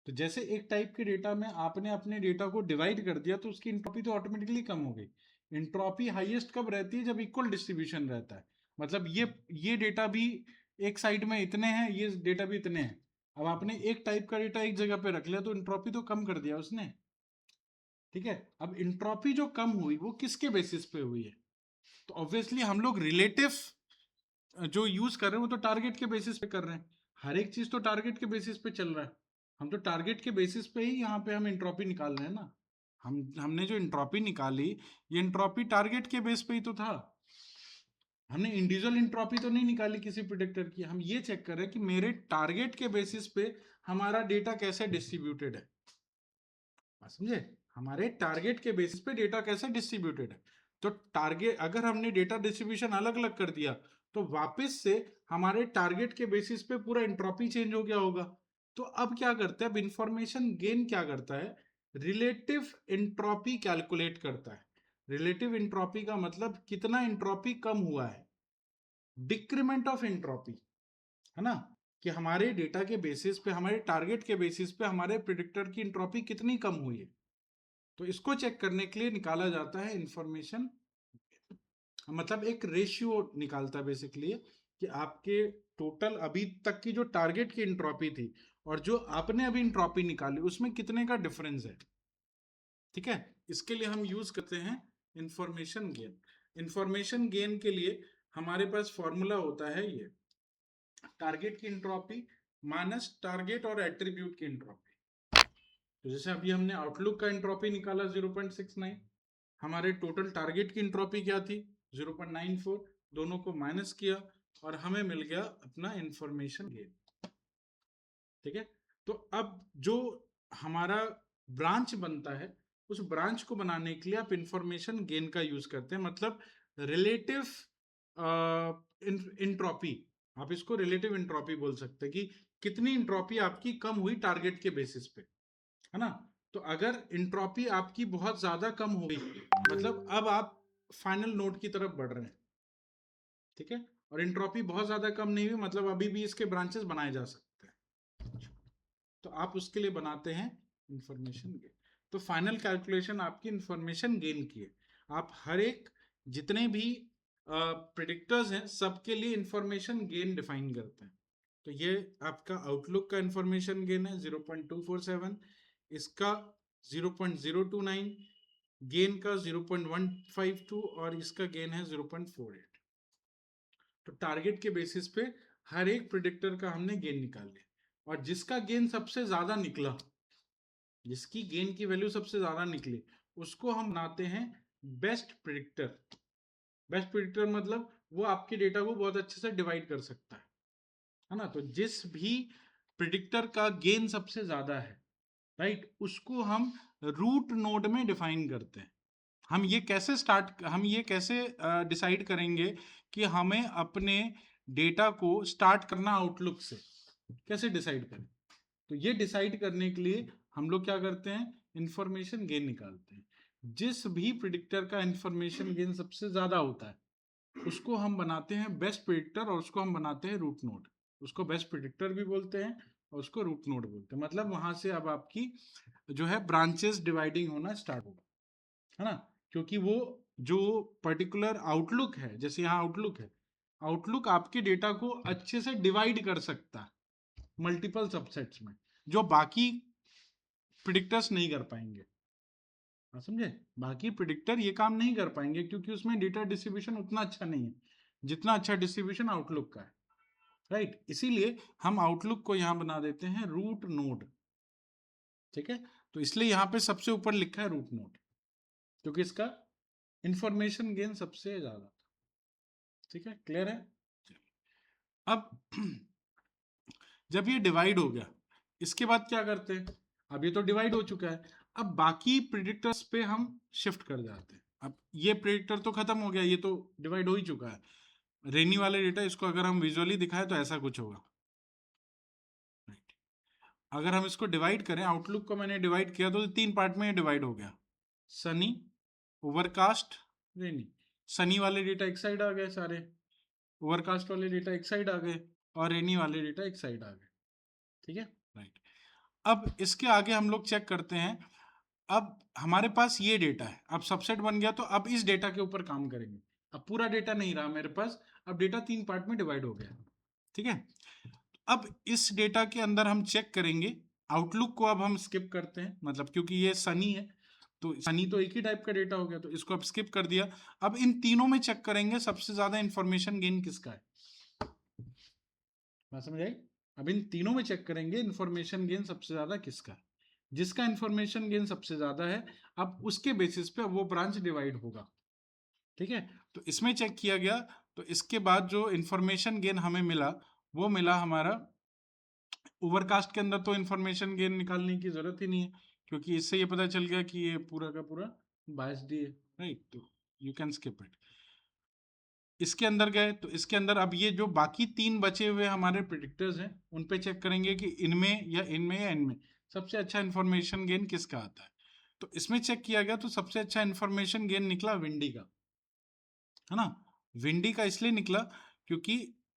तो जैसे एक टाइप के डेटा में आपने अपने डेटा को डिवाइड कर दिया तो उसकी इंट्रोपी तो ऑटोमेटिकली कम हो गई। इंट्रोपी हाईएस्ट कब रहती है? जब इक्वल डिस्ट्रीब्यूशन रहता है। मतलब ये डेटा भी एक साइड में इतने हैं, ये डेटा भी इतने हैं। अब आपने एक टाइप का डेटा एक जगह पे रख लिया तो इंट्रोपी तो कम कर दिया उसने। ठीक है, अब इंट्रोपी जो कम हुई वो किसके बेसिस पे हुई है? तो ऑब्वियसली हम लोग रिलेटिव जो यूज कर रहे हैं वो तो टारगेट के बेसिस पे कर रहे हैं। हर एक चीज तो टारगेट के बेसिस पे चल रहा है। हम तो टारगेट के बेसिस पे ही यहाँ पे हम इंट्रोपी निकाल रहे हैं ना। हमने जो इंट्रोपी निकाली, ये इंट्रोपी टारगेट के बेस पे ही तो था। हमने इंडिविजुअल इंट्रोपी तो नहीं निकाली किसी प्रिडिक्टर की। हम ये चेक कर रहे हैं कि मेरे टारगेट के बेसिस पे हमारा डेटा कैसे डिस्ट्रीब्यूटेड है। समझे? हमारे टारगेट के बेसिस पे डेटा कैसे डिस्ट्रीब्यूटेड है। तो टारगेट अगर हमने डेटा डिस्ट्रीब्यूशन अलग अलग कर दिया तो वापस से हमारे टारगेट के बेसिस पे पूरा एंट्रोपी चेंज हो गया होगा। तो अब क्या करता है, अब इंफॉर्मेशन गेन क्या करता है, रिलेटिव एंट्रोपी कैलकुलेट करता है। रिलेटिव एंट्रोपी का मतलब कितना एंट्रोपी कम हुआ है, डिक्रीमेंट ऑफ एंट्रोपी, है ना, कि हमारे डेटा के बेसिस पे, हमारे टारगेट के बेसिस पे हमारे प्रिडिक्टर की एंट्रोपी कितनी कम हुई है। तो इसको चेक करने के लिए निकाला जाता है इंफॉर्मेशन, मतलब एक रेशियो निकालता है बेसिकली कि आपके टोटल अभी तक की जो टारगेट की इंट्रोपी थी और जो आपने अभी इंट्रोपी निकाली उसमें कितने का डिफरेंस है। ठीक है, इसके लिए हम यूज करते हैं इंफॉर्मेशन गेन। इंफॉर्मेशन गेन के लिए हमारे पास फॉर्मूला होता है ये, टारगेट की इंट्रोपी माइनस टारगेट और एट्रीब्यूट की इंट्रोपी। तो जैसे अभी हमने आउटलुक का इंट्रोपी निकाला 0.69, हमारे टोटल टारगेट की इंट्रोपी क्या थी 0.94, दोनों को माइनस किया और हमें मिल गया अपना इंफॉर्मेशन गेन। ठीक है, तो अब जो हमारा ब्रांच बनता है उस ब्रांच को बनाने के लिए आप इंफॉर्मेशन गेन का यूज करते हैं। मतलब रिलेटिव इंट्रोपी, आप इसको रिलेटिव इंट्रोपी बोल सकते हैं कि कितनी इंट्रोपी आपकी कम हुई टारगेट के बेसिस पे, है ना। तो अगर इंट्रोपी आपकी बहुत ज्यादा कम हो गई मतलब अब आप फाइनल नोड की तरफ बढ़ रहे हैं। ठीक है, और इंट्रोपी बहुत ज्यादा कम नहीं हुई मतलब अभी भी इसके ब्रांचेस बनाए जा सकते हैं। तो आप उसके लिए बनाते हैं इंफॉर्मेशन गेन। तो फाइनल कैलकुलेशन आपकी इंफॉर्मेशन गेन की है। आप हर एक जितने भी प्रिडिक्टर्स हैं सबके लिए इंफॉर्मेशन गेन डिफाइन करते हैं। तो ये आपका आउटलुक का इंफॉर्मेशन गेन है 0.247, इसका 0.029, गेन का 0.152 और इसका गेन है 0.48। तो टारगेट के बेसिस पे हर एक प्रिडिक्टर का हमने गेन निकाल लिया और जिसका गेन सबसे ज्यादा निकला, जिसकी गेन की वैल्यू सबसे ज्यादा निकली, उसको हम बनाते हैं बेस्ट प्रिडिक्टर। बेस्ट प्रिडिक्टर मतलब वो आपके डेटा को बहुत अच्छे से डिवाइड कर सकता है ना। तो जिस भी प्रिडिक्टर का गेन सबसे ज्यादा है, राइट, उसको हम रूट नोड में डिफाइन करते हैं। हम ये कैसे डिसाइड करेंगे कि हमें अपने डेटा को स्टार्ट करना आउटलुक से, कैसे डिसाइड करें? तो ये डिसाइड करने के लिए हम लोग क्या करते हैं इंफॉर्मेशन गेन निकालते हैं। जिस भी प्रिडिक्टर का इंफॉर्मेशन गेन सबसे ज्यादा होता है उसको हम बनाते हैं बेस्ट प्रिडिक्टर, और उसको हम बनाते हैं रूट नोड। उसको बेस्ट प्रिडिक्टर भी बोलते हैं और उसको रूट नोड बोलते हैं। मतलब वहां से अब आपकी जो है ब्रांचेस डिवाइडिंग होना स्टार्ट होगा, है ना, क्योंकि वो जो पर्टिकुलर आउटलुक है, जैसे यहाँ आउटलुक है, आउटलुक आपके डेटा को अच्छे से डिवाइड कर सकता है मल्टीपल सबसेट्स में, जो बाकी प्रिडिक्टर्स नहीं कर पाएंगे। हाँ समझे, बाकी प्रिडिक्टर ये काम नहीं कर पाएंगे क्योंकि उसमें डेटा डिस्ट्रीब्यूशन उतना अच्छा नहीं है जितना अच्छा डिस्ट्रीब्यूशन आउटलुक का है, राइट। इसीलिए हम आउटलुक को यहाँ बना देते हैं रूट नोड, ठीक है। तो इसलिए यहाँ पे सबसे ऊपर लिखा है रूट नोड, क्योंकि इसका इंफॉर्मेशन गेन सबसे ज्यादा था, ठीक है, क्लियर है। अब जब ये डिवाइड हो गया, इसके बाद क्या करते हैं, अब ये तो डिवाइड हो चुका है, अब बाकी प्रिडिक्टर्स पे हम शिफ्ट कर जाते हैं। अब ये प्रिडिक्टर तो खत्म हो गया, ये तो डिवाइड हो ही चुका है। रेनी वाले डेटा, इसको अगर हम विजुअली दिखाएं तो ऐसा कुछ होगा, राइट। अगर हम इसको डिवाइड करें, आउटलुक को मैंने डिवाइड किया तो 3 पार्ट में डिवाइड हो गया, सनी, ओवरकास्ट, रेनी। सनी वाले डेटा एक साइड आ गए सारे, ओवरकास्ट वाले डेटा एक साइड आ गए, और रेनी वाले डेटा एक साइड आ गए, ठीक है, राइट। अब इसके आगे हम लोग चेक करते हैं, अब हमारे पास ये डेटा है, अब सबसेट बन गया, तो अब इस डेटा के ऊपर काम करेंगे। अब पूरा डेटा नहीं रहा मेरे पास, अब डेटा 3 पार्ट में डिवाइड हो गया, ठीक है। अब इस डेटा के अंदर हम चेक करेंगे, आउटलुक को अब हम स्किप करते हैं, मतलब क्योंकि ये सनी है, तो सनी तो एक ही टाइप का डेटा हो गया, तो इसको अब स्किप कर दिया। अब इन तीनों में चेक करेंगे सबसे ज्यादा इंफॉर्मेशन गेन किसका है, बात समझ आई। अब इन तीनों में चेक करेंगे इंफॉर्मेशन गेन सबसे ज्यादा किसका है, जिसका इंफॉर्मेशन गेन सबसे ज्यादा है, अब उसके बेसिस पे वो ब्रांच डिवाइड होगा, ठीक है। तो इसमें चेक किया गया, तो इसके बाद जो इंफॉर्मेशन गेन हमें मिला, वो मिला हमारा ओवरकास्ट के अंदर। तो इंफॉर्मेशन गेन निकालने की जरूरत ही नहीं है, क्योंकि इससे ये पता चल गया कि ये पूरा का पूरा बायस्ड है, राइट, तो यू कैन स्किप इट। इसके अंदर गए, तो इसके अंदर अब ये जो बाकी 3 बचे हुए हमारे प्रिडिक्टर्स हैं, उन पे चेक करेंगे कि इनमें या इनमें या इनमें सबसे अच्छा इंफॉर्मेशन गेन किसका आता है। तो इसमें चेक किया गया, तो सबसे अच्छा इंफॉर्मेशन गेन निकला विंडी का, है ना। विंडी का इसलिए निकला क्योंकि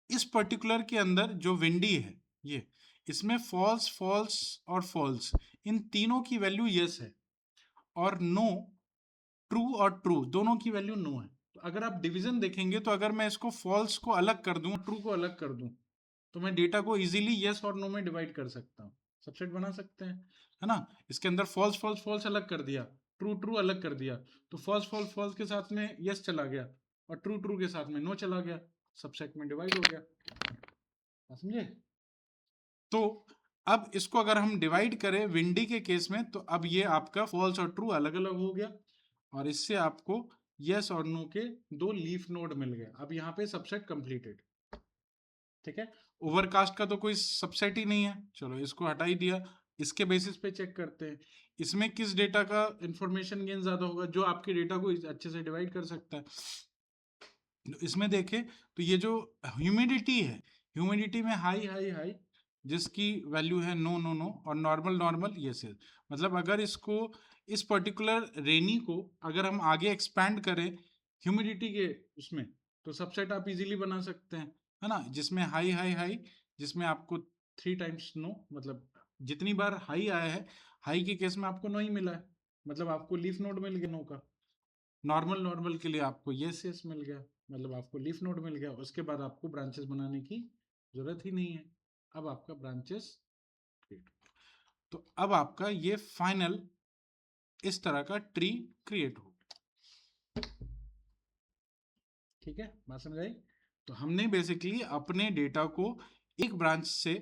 इस पर्टिकुलर के अंदर जो विंडी है, ये इसमें फॉल्स, फॉल्स और फॉल्स, इन तीनों की वैल्यू यस है, और नो, ट्रू और ट्रू दोनों की वैल्यू नो है। तो अगर आप डिवीजन देखेंगे, तो अगर मैं इसको फॉल्स को अलग कर दूं, ट्रू को अलग कर दूं, तो मैं डेटा को इजीली यस और नो में डिवाइड कर सकता हूँ, सबसेट बना सकते हैं, है ना। इसके अंदर फॉल्स फॉल्स फॉल्स अलग कर दिया, ट्रू ट्रू अलग कर दिया, तो फॉल्स फॉल्स फॉल्स के साथ में यस चला गया, और ट्रू ट्रू के साथ में नो चला गया, सबसेट में डिवाइड हो गया, समझे। तो अब इसको अगर हम डिवाइड करें विंडी के केस में, तो अब ये आपका फॉल्स और ट्रू अलग अलग हो गया, और इससे आपको यस और नो के 2 लीफ नोड मिल गए। अब यहाँ पे सबसेट कंप्लीटेड, ठीक है। ओवरकास्ट का तो कोई सबसेट ही नहीं है, चलो इसको हटा ही दिया। इसके बेसिस पे चेक करते हैं, इसमें किस डेटा का इंफॉर्मेशन गेन ज्यादा होगा, जो आपके डेटा को अच्छे से डिवाइड कर सकता है। तो इसमें देखें, तो ये जो ह्यूमिडिटी है, ह्यूमिडिटी में हाई हाई हाई, जिसकी वैल्यू है नो नो नो, और नॉर्मल नॉर्मल यस यस। मतलब अगर इसको, इस पर्टिकुलर रेनी को अगर हम आगे एक्सपैंड करें ह्यूमिडिटी के उसमें, तो सबसेट आप इजीली बना सकते हैं, है ना, जिसमें हाई हाई हाई, जिसमें आपको 3 टाइम्स नो, मतलब जितनी बार हाई आया है, हाई के केस में आपको नो ही मिला है, मतलब आपको लीफ नोड मिल गया नो का। नॉर्मल नॉर्मल के लिए आपको यस यस मिल गया, मतलब आपको लीफ नोड मिल गया। उसके बाद आपको ब्रांचेस बनाने की जरूरत ही नहीं है, अब आपका ब्रांचेस क्रिएट। तो अब आपका ये फाइनल इस तरह का ट्री क्रिएट हो, ठीक है, बात समझ आई। तो हमने बेसिकली अपने डेटा को एक ब्रांच से,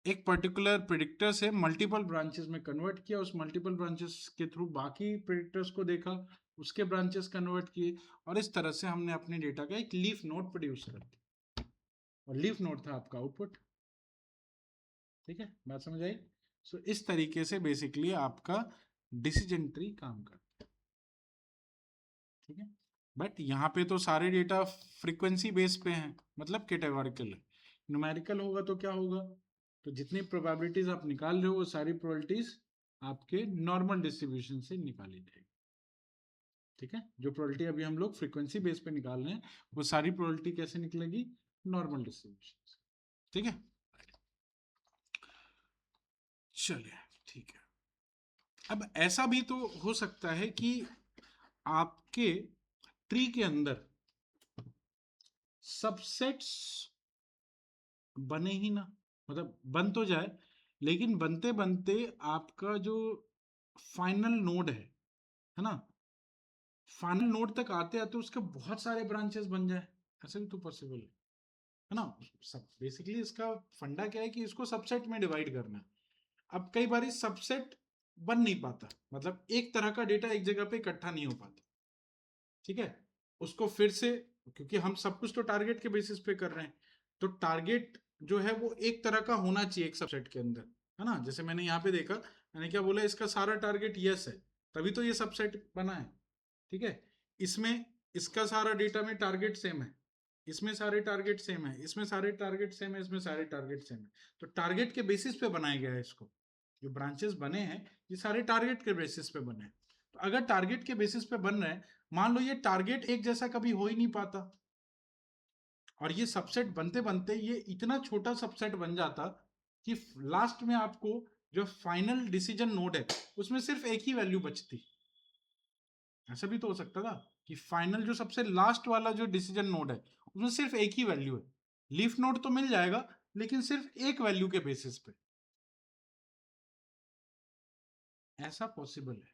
एक पर्टिकुलर प्रिडिक्टर से मल्टीपल ब्रांचेस में कन्वर्ट किया, उस मल्टीपल ब्रांचेस के थ्रू बाकी प्रिडिक्टर्स को देखा, उसके ब्रांचेस कन्वर्ट किए, और इस तरह से हमने अपने डेटा का एक लीफ नोड प्रोड्यूस कर दिया, और लीफ नोड था आपका आउटपुट, ठीक है, बात समझ आई। सो इस तरीके से बेसिकली आपका डिसीजन ट्री काम करता है, ठीक है। बट यहाँ पे तो सारे डेटा फ्रीक्वेंसी बेस पे हैं, मतलब कैटेगोरिकल है। न्यूमेरिकल होगा तो क्या होगा, तो जितनी प्रोबेबिलिटीज आप निकाल रहे हो वो सारी प्रोबेबिलिटीज आपके नॉर्मल डिस्ट्रीब्यूशन से निकाली जाएगी। ठीक है, जो प्रोबेबिलिटी अभी हम लोग फ्रीक्वेंसी बेस पे निकाल रहे हैं वो सारी प्रोबेबिलिटी कैसे निकलेगी, नॉर्मल डिस्ट्रीब्यूशन से। ठीक है, चलिए ठीक है। अब ऐसा भी तो हो सकता है कि आपके ट्री के अंदर सबसेट्स बने ही ना, मतलब बन तो जाए लेकिन बनते बनते आपका जो फाइनल नोड है ना, फाइनल नोड तक आते आते उसके बहुत सारे ब्रांचेस बन जाए, ऐसे भी तो पॉसिबल है ना। सब बेसिकली इसका फंडा क्या है कि इसको सबसेट में डिवाइड करना है। अब कई बार सबसेट बन नहीं पाता, मतलब एक तरह का डेटा एक जगह पे इकट्ठा नहीं हो पाता। ठीक है, उसको फिर से, क्योंकि हम सब कुछ तो टारगेट के बेसिस पे कर रहे हैं, तो टारगेट जो है वो एक तरह का होना चाहिए एक सबसेट के अंदर, है ना। जैसे मैंने यहाँ पे देखा, मैंने क्या बोला, इसका सारा टारगेट यस है, तभी तो ये सबसेट बना है। ठीक है, इसमें इसका सारा डेटा में टारगेट सेम है, इसमें सारे टारगेट सेम है, इसमें सारे टारगेट सेम है, इसमें सारे टारगेट सेम है, तो टारगेट के बेसिस पे बनाया गया है इसको। जो ब्रांचेस बने हैं ये सारे टारगेट के बेसिस पे बने हैं। तो अगर टारगेट के बेसिस पे बन रहे हैं, मान लो ये टारगेट एक जैसा कभी हो ही नहीं पाता, और ये सबसेट बनते बनते ये इतना छोटा सबसेट बन जाता कि लास्ट में आपको जो फाइनल डिसीजन नोड है उसमें सिर्फ एक ही वैल्यू बचती। ऐसा भी तो हो सकता था कि फाइनल जो सबसे लास्ट वाला जो डिसीजन नोड है उसमें सिर्फ एक ही वैल्यू है, लीफ नोड तो मिल जाएगा लेकिन सिर्फ एक वैल्यू के बेसिस पे। ऐसा पॉसिबल है,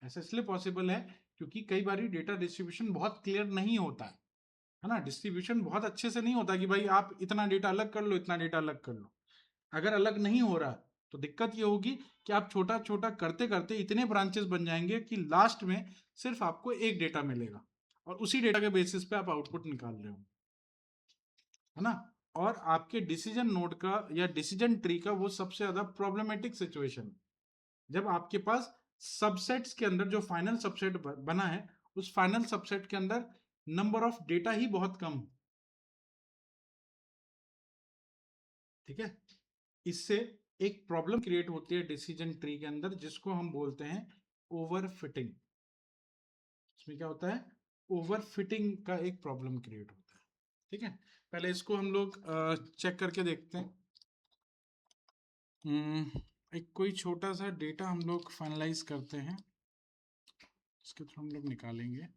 ऐसा इसलिए पॉसिबल है क्योंकि कई बार डेटा डिस्ट्रीब्यूशन बहुत क्लियर नहीं होता है ना। डिस्ट्रीब्यूशन बहुत अच्छे से नहीं होता कि भाई आप इतना डेटा अलग कर लो, इतना डेटा अलग कर लो। अगर अलग नहीं हो रहा तो दिक्कत ये होगी कि आप छोटा छोटा करते करते इतने ब्रांचेस बन जाएंगे कि लास्ट में सिर्फ आपको एक डेटा मिलेगा और उसी डेटा के बेसिस पे आप आउटपुट निकाल रहे हो, है ना। और आपके डिसीजन नोड का या डिसीजन ट्री का वो सबसे ज्यादा प्रॉब्लमेटिक सिचुएशन, जब आपके पास सबसेट्स के अंदर जो फाइनल सबसेट बना है उस फाइनल सबसेट के अंदर नंबर ऑफ डेटा ही बहुत कम। ठीक है, इससे एक प्रॉब्लम क्रिएट होती है डिसीजन ट्री के अंदर जिसको हम बोलते हैं ओवरफिटिंग। इसमें क्या होता है, ओवरफिटिंग का एक प्रॉब्लम क्रिएट होता है। ठीक है, पहले इसको हम लोग चेक करके देखते हैं। एक कोई छोटा सा डेटा हम लोग फाइनलाइज करते हैं, इसके थ्रू हम लोग निकालेंगे।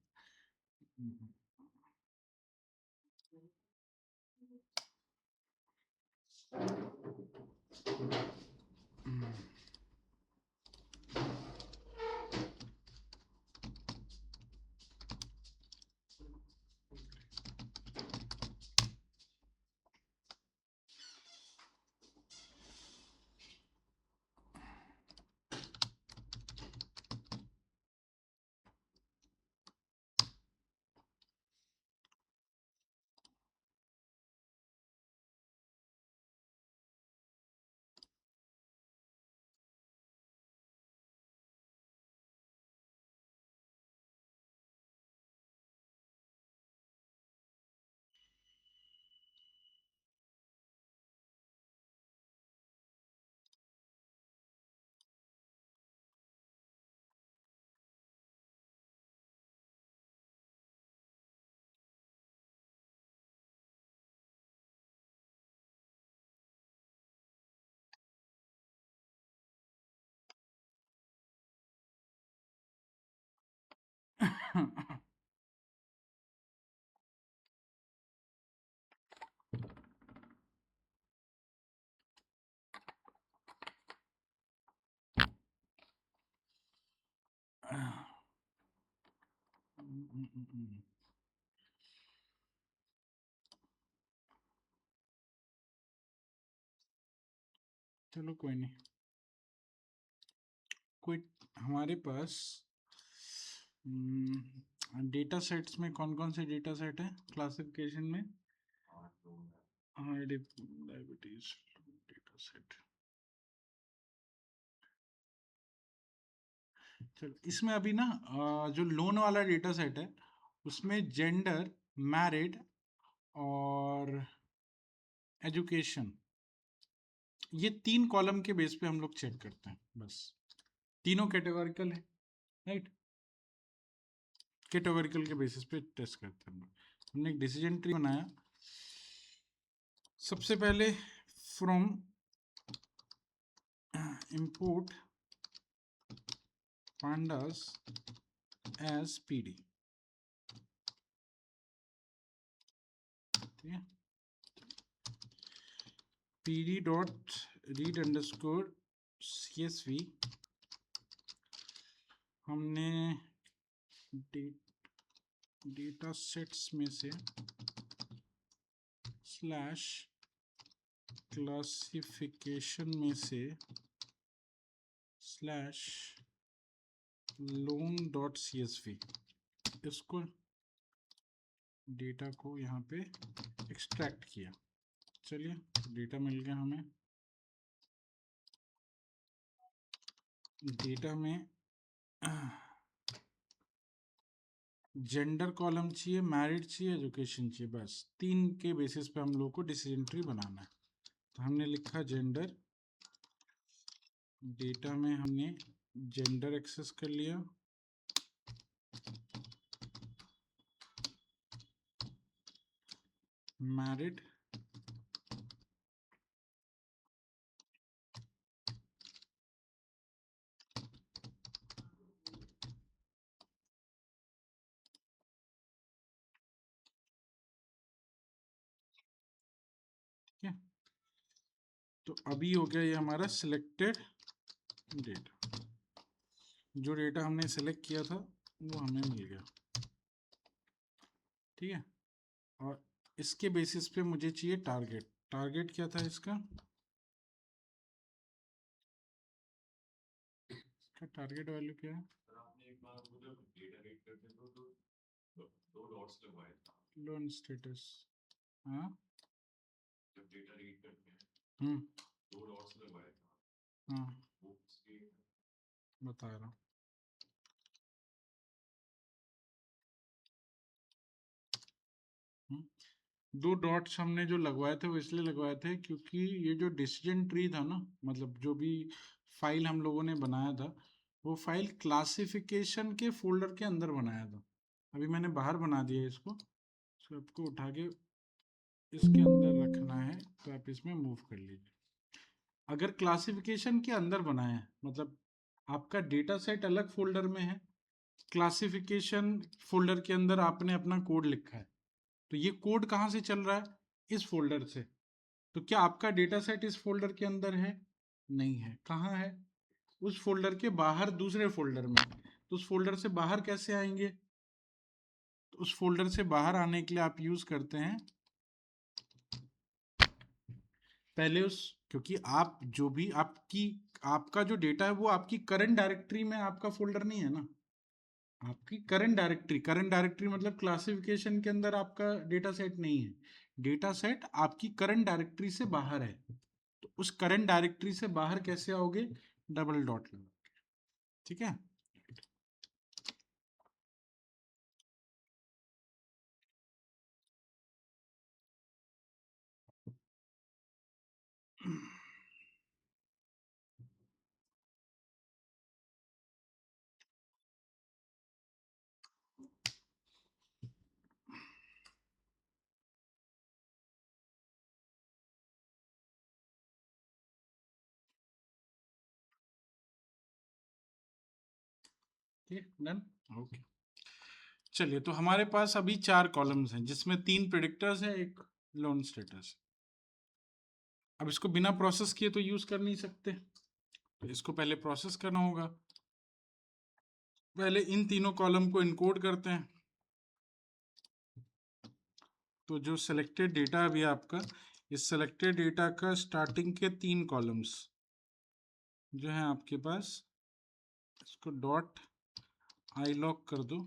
चलो कोई नहीं, कोई हमारे पास डेटा सेट्स में कौन कौन से डेटा सेट है क्लासिफिकेशन में, डायबिटीज डेटा सेट। चलो इसमें अभी ना जो लोन वाला डेटा सेट है उसमें जेंडर, मैरिड और एजुकेशन, ये 3 कॉलम के बेस पे हम लोग चेक करते हैं बस। तीनों कैटेगोरिकल है, राइट। कैटेगोरिकल के बेसिस पे टेस्ट करते हैं। हमने एक डिसीजन ट्री बनाया। सबसे पहले from import pandas as pd, ठीक है। pd dot read underscore csv हमने डेटा सेट्स में से स्लैश क्लासिफिकेशन में से स्लैश लोन डॉट csv इसको डेटा को यहाँ पे एक्सट्रैक्ट किया। चलिए डेटा मिल गया हमें। डेटा में जेंडर कॉलम चाहिए, मैरिड चाहिए, एजुकेशन चाहिए, बस 3 के बेसिस पे हम लोग को डिसीजन ट्री बनाना है। तो हमने लिखा जेंडर, डेटा में हमने जेंडर एक्सेस कर लिया, मैरिड, ठीक है। तो अभी हो गया ये हमारा सिलेक्टेड डेटा। जो डेटा हमने सेलेक्ट किया था वो हमें मिल गया, ठीक है। और इसके बेसिस पे मुझे चाहिए टारगेट। टारगेट क्या था इसका? इसका टारगेट वैल्यू क्या है? लोन स्टेटस, हाँ हाँ बता रहा हूँ। दो डॉट्स हमने जो लगवाए थे वो इसलिए लगवाए थे क्योंकि ये जो डिसीजन ट्री था ना, मतलब जो भी फाइल हम लोगों ने बनाया था वो फाइल क्लासिफिकेशन के फोल्डर के अंदर बनाया था। अभी मैंने बाहर बना दिया इसको, तो आपको उठा के इसके अंदर रखना है तो आप इसमें मूव कर लीजिए। अगर क्लासिफिकेशन के अंदर बनाए हैं मतलब आपका डेटा सेट अलग फोल्डर में है, क्लासिफिकेशन फोल्डर के अंदर आपने अपना कोड लिखा है, तो ये कोड कहाँ से चल रहा है? इस फोल्डर से। तो क्या आपका डेटा सेट इस फोल्डर के अंदर है? नहीं है। कहाँ है? उस फोल्डर के बाहर दूसरे फोल्डर में। तो उस फोल्डर से बाहर कैसे आएंगे? तो उस फोल्डर से बाहर आने के लिए आप यूज करते हैं पहले उस, क्योंकि आप जो भी आपका जो डेटा है वो आपकी करंट डायरेक्टरी में आपका फोल्डर नहीं है ना। आपकी करंट डायरेक्टरी मतलब क्लासिफिकेशन के अंदर आपका डेटा सेट नहीं है। डेटा सेट आपकी करंट डायरेक्टरी से बाहर है। तो उस करंट डायरेक्टरी से बाहर कैसे आओगे? डबल डॉट लगा, ठीक है। ठीक, डन, ओके। चलिए तो हमारे पास अभी 4 कॉलम्स हैं जिसमें 3 प्रेडिक्टर्स हैं, एक लोन स्टेटस। अब इसको बिना प्रोसेस किए तो यूज कर नहीं सकते, तो इसको पहले प्रोसेस करना होगा। पहले इन तीनों कॉलम को इनकोड करते हैं। तो जो सिलेक्टेड डेटा अभी आपका, इस सिलेक्टेड डेटा का स्टार्टिंग के 3 कॉलम्स जो है आपके पास, इसको डॉट आई लॉग कर दो।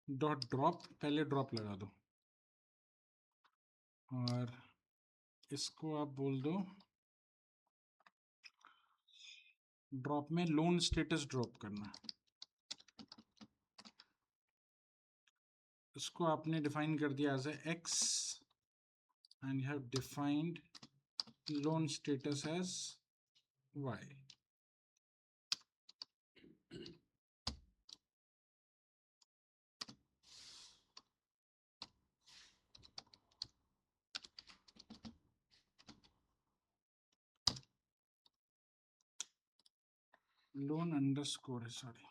डॉट ड्रॉप, पहले ड्रॉप लगा दो और इसको आप बोल दो ड्रॉप में लोन स्टेटस ड्रॉप करना है। इसको आपने डिफाइन कर दिया as X and you have defined loan status as Y. Loan underscore है, सॉरी,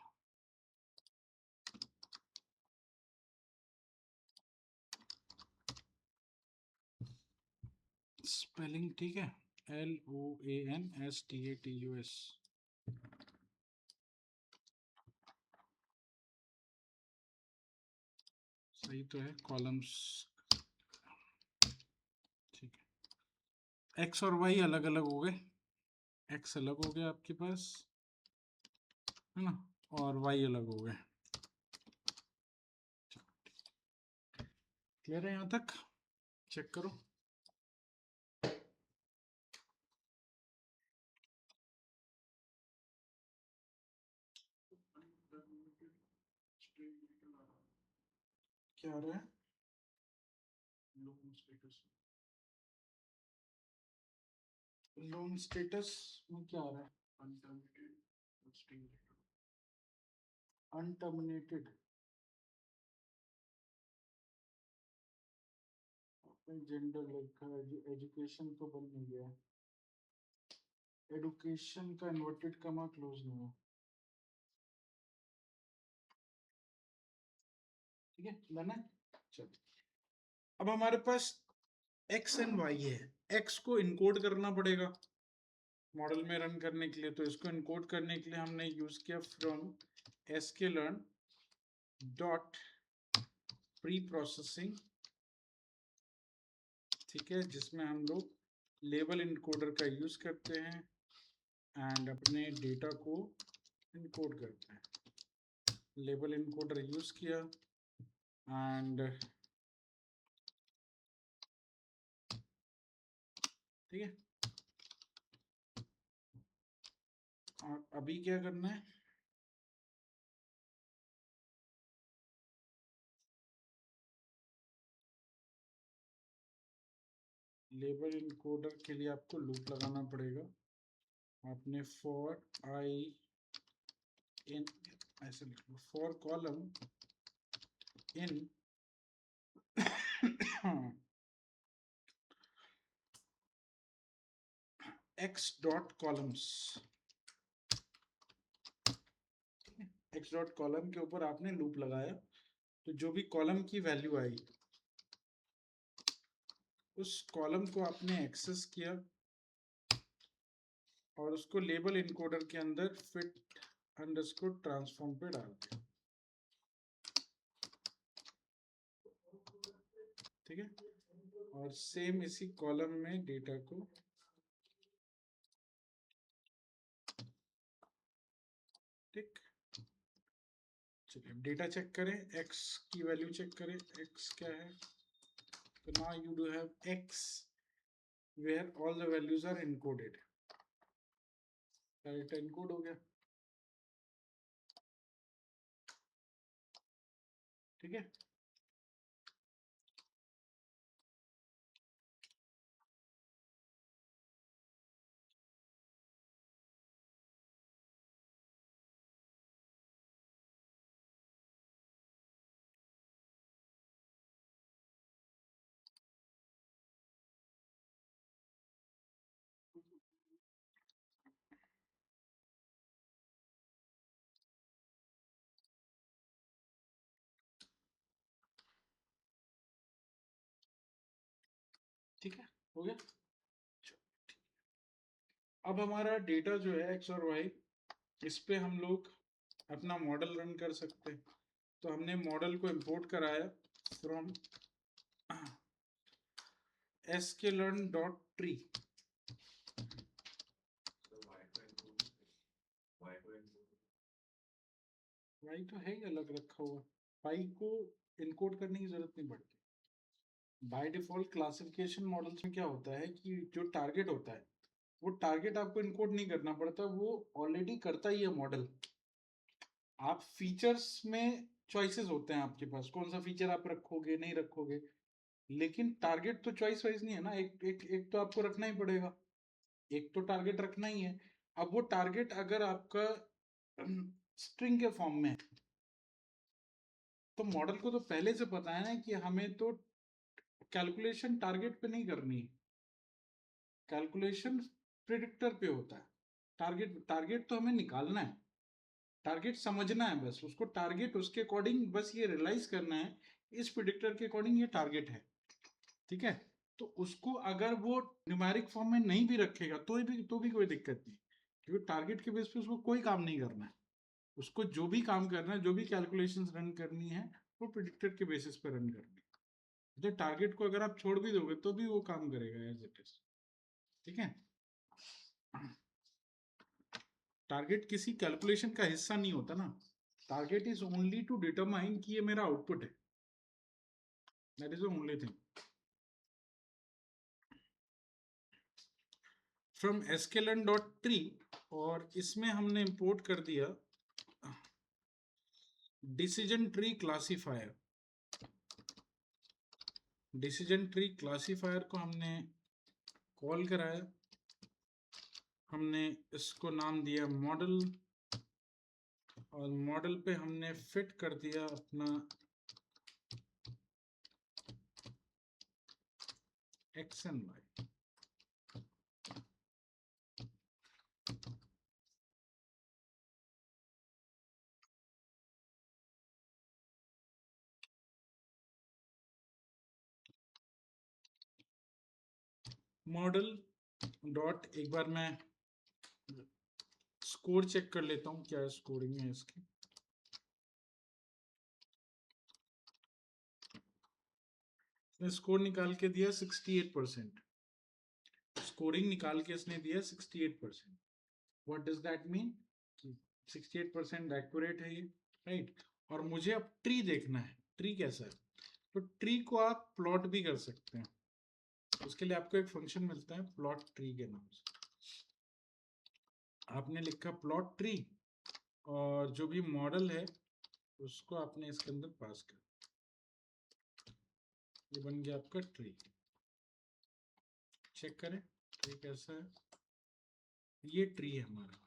स्पेलिंग ठीक है, LOANSTATUS। सही तो है, कॉलम्स ठीक है। एक्स और वाई अलग अलग हो गए, एक्स अलग हो गया आपके पास, है ना, और वाई अलग हो गए। क्लियर है यहाँ तक? चेक करो। क्या आ रहा है? लोन स्टेटस में क्या आ रहा है? अनटर्मिनेटेड। जेंडर लिखा है, एजुकेशन तो बन नहीं गया, एडुकेशन का इन्वर्टेड कमा क्लोज नहीं है। ठीक है, बना। चलो, अब हमारे पास एक्स एंड वाई है। एक्स को इनकोड करना पड़ेगा मॉडल में रन करने के लिए, तो इसको इनकोड करने के लिए हमने यूज किया from sklearn dot pre processing, ठीक है, जिसमें हम लोग लेबल इनकोडर का यूज करते हैं एंड अपने डेटा को इनकोड करते हैं। लेबल इनकोडर यूज किया एंड ठीक है, और अभी क्या करना है, लेबल इनकोडर के लिए आपको लूप लगाना पड़ेगा। आपने फॉर आई इन, ऐसे लिख लो, for column in x dot columns, x dot column के ऊपर आपने लूप लगाया, तो जो भी कॉलम की वैल्यू आई उस कॉलम को आपने एक्सेस किया और उसको लेबल इनकोडर के अंदर फिट अंडरस्कोर ट्रांसफॉर्म पे डाल दिया। ठीक है, और सेम इसी कॉलम में डेटा को ठीक। चलिए डेटा चेक करें, x की वैल्यू चेक करें, x क्या है, तो now you do have x where all the values are encoded। Data encode हो गया, ठीक है। ठीक है, हो गया। अब हमारा डेटा जो है x और y, इस पे हम लोग अपना मॉडल रन कर सकते हैं। तो हमने मॉडल को इंपोर्ट कराया from sklearn dot tree. y तो है ही अलग रखा हुआ, y को इनकोड करने की जरूरत नहीं पड़ती। बाय डिफॉल्ट क्लासिफिकेशन मॉडल्स में क्या होता है कि जो टारगेट होता है वो टारगेट आपको इनकोड नहीं करना पड़ता, वो ऑलरेडी करता ही है मॉडल। आप फीचर्स में चॉइसेस होते हैं आपके पास, कौन सा फीचर आप रखोगे नहीं रखोगे, लेकिन टारगेट तो चॉइस वाइज नहीं है ना, एक तो आपको रखना ही पड़ेगा, एक तो टारगेट रखना ही है। अब वो टारगेट अगर आपका स्ट्रिंग के फॉर्म में है, तो मॉडल को तो पहले से पता है ना कि हमें तो कैलकुलेशन टारगेट पे नहीं करनी है, कैलकुलेशन प्रिडिक्टर पे होता है। टारगेट टारगेट तो हमें निकालना है, टारगेट समझना है, बस उसको टारगेट उसके अकॉर्डिंग बस ये रियलाइज करना है, इस प्रिडिक्टर के अकॉर्डिंग ये टारगेट है, ठीक है। तो उसको अगर वो न्यूमेरिक फॉर्म में नहीं भी रखेगा तो भी कोई दिक्कत नहीं, क्योंकि टारगेट के बेस पे उसको कोई काम नहीं करना है। उसको जो भी काम करना है, जो भी कैलकुलेशंस रन करनी है, वो प्रिडिक्टर के बेसिस पे रन करनी है। तो टारगेट को अगर आप छोड़ भी दोगे तो भी वो काम करेगा एज इट इज, ठीक है। टारगेट किसी कैलकुलेशन का हिस्सा नहीं होता ना, target is only to determine कि ये मेरा आउटपुट है, that is the only thing. From sklearn.tree, और इसमें हमने इंपोर्ट कर दिया decision tree classifier. Decision tree classifier को हमने कॉल कराया, हमने इसको नाम दिया मॉडल, और मॉडल पे हमने फिट कर दिया अपना X and Y. Model dot, एक बार मैं स्कोर चेक कर लेता हूँ क्या स्कोरिंग है इसकी। स्कोर निकाल के दिया 68%, स्कोरिंग निकाल के इसने दिया 68%। What does that mean? 68% accurate है ये, राइट। और मुझे अब ट्री देखना है, ट्री कैसा है, तो ट्री को आप प्लॉट भी कर सकते हैं। उसके लिए आपको एक फंक्शन मिलता है प्लॉट ट्री के नाम से। आपने लिखा प्लॉट ट्री, और जो भी मॉडल है उसको आपने इसके अंदर पास कर, ये बन गया आपका ट्री। चेक करें ट्री कैसा है, ये ट्री है हमारा।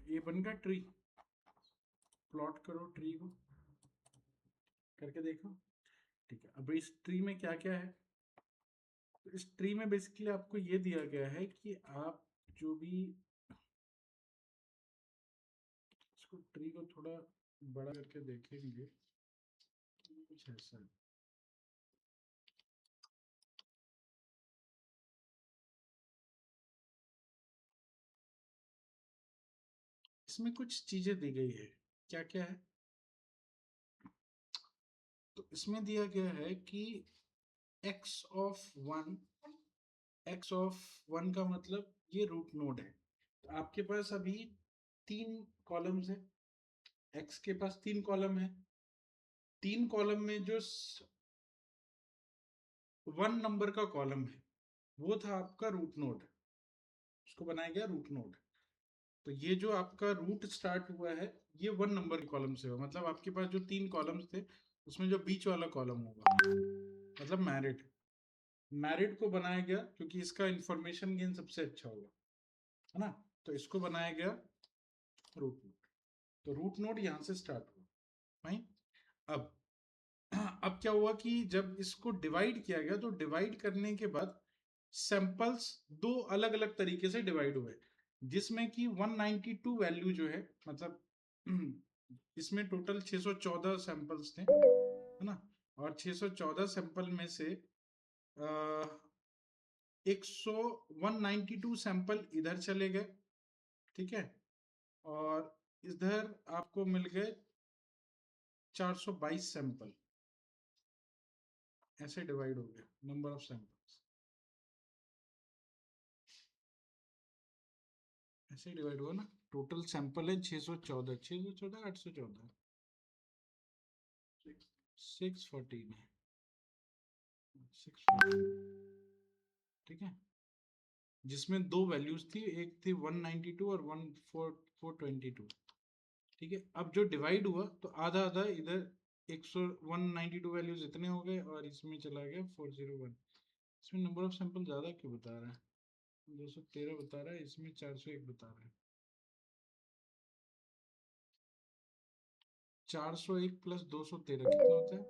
ये बन गया ट्री। प्लॉट करो ट्री को, करके देखो। ठीक है, अब इस ट्री में क्या क्या है? तो इस ट्री में बेसिकली आपको ये दिया गया है कि आप जो भी इसको ट्री को थोड़ा बड़ा करके देखेंगे, कुछ ऐसा है। इसमें कुछ चीजें दी गई है, क्या क्या है? तो इसमें दिया गया है कि x ऑफ 1, x ऑफ 1 का मतलब ये रूट नोड है। तो आपके पास अभी 3 कॉलम्स है, x के पास 3 कॉलम है। 3 कॉलम में जो 1 नंबर का कॉलम है वो था आपका रूट नोड, उसको बनाया गया रूट नोड। तो ये जो आपका रूट स्टार्ट हुआ है ये 1 नंबर के कॉलम से हुआ, मतलब आपके पास जो 3 कॉलम्स थे उसमें जो बीच वाला कॉलम होगा मतलब मैरिड। मैरिड को बनाया गया क्योंकि इसका इंफॉर्मेशन गेन सबसे अच्छा होगा, है ना। तो इसको बनाया गया रूट नोड। तो रूट नोड यहाँ से स्टार्ट हुआ। फाइन। अब अब क्या हुआ कि जब इसको डिवाइड किया गया तो डिवाइड करने के बाद सैंपल्स 2 अलग अलग तरीके से डिवाइड हुए, जिसमें कि 192 वैल्यू जो है, मतलब इसमें टोटल 614 सैंपल्स थे, है ना। और 614 सैंपल में से 192 सैंपल इधर चले गए, ठीक है। और इधर आपको मिल गए 422 सैंपल, ऐसे डिवाइड हो गया नंबर ऑफ सैंपल्स, ऐसे डिवाइड हुआ ना। टोटल सैंपल है 614, 614, 814, 614 है, 614, ठीक है। जिसमें 2 वैल्यूज थी, एक थी 192 और 422, ठीक है। अब जो डिवाइड हुआ तो आधा आधा इधर 192 वैल्यूज इतने हो गए और इसमें चला गया 401। इसमें नंबर ऑफ सैंपल ज्यादा क्यों बता रहा है? 213 बता रहा है, इसमें 401 बता रहा है। 401 प्लस 213 कितना होता है?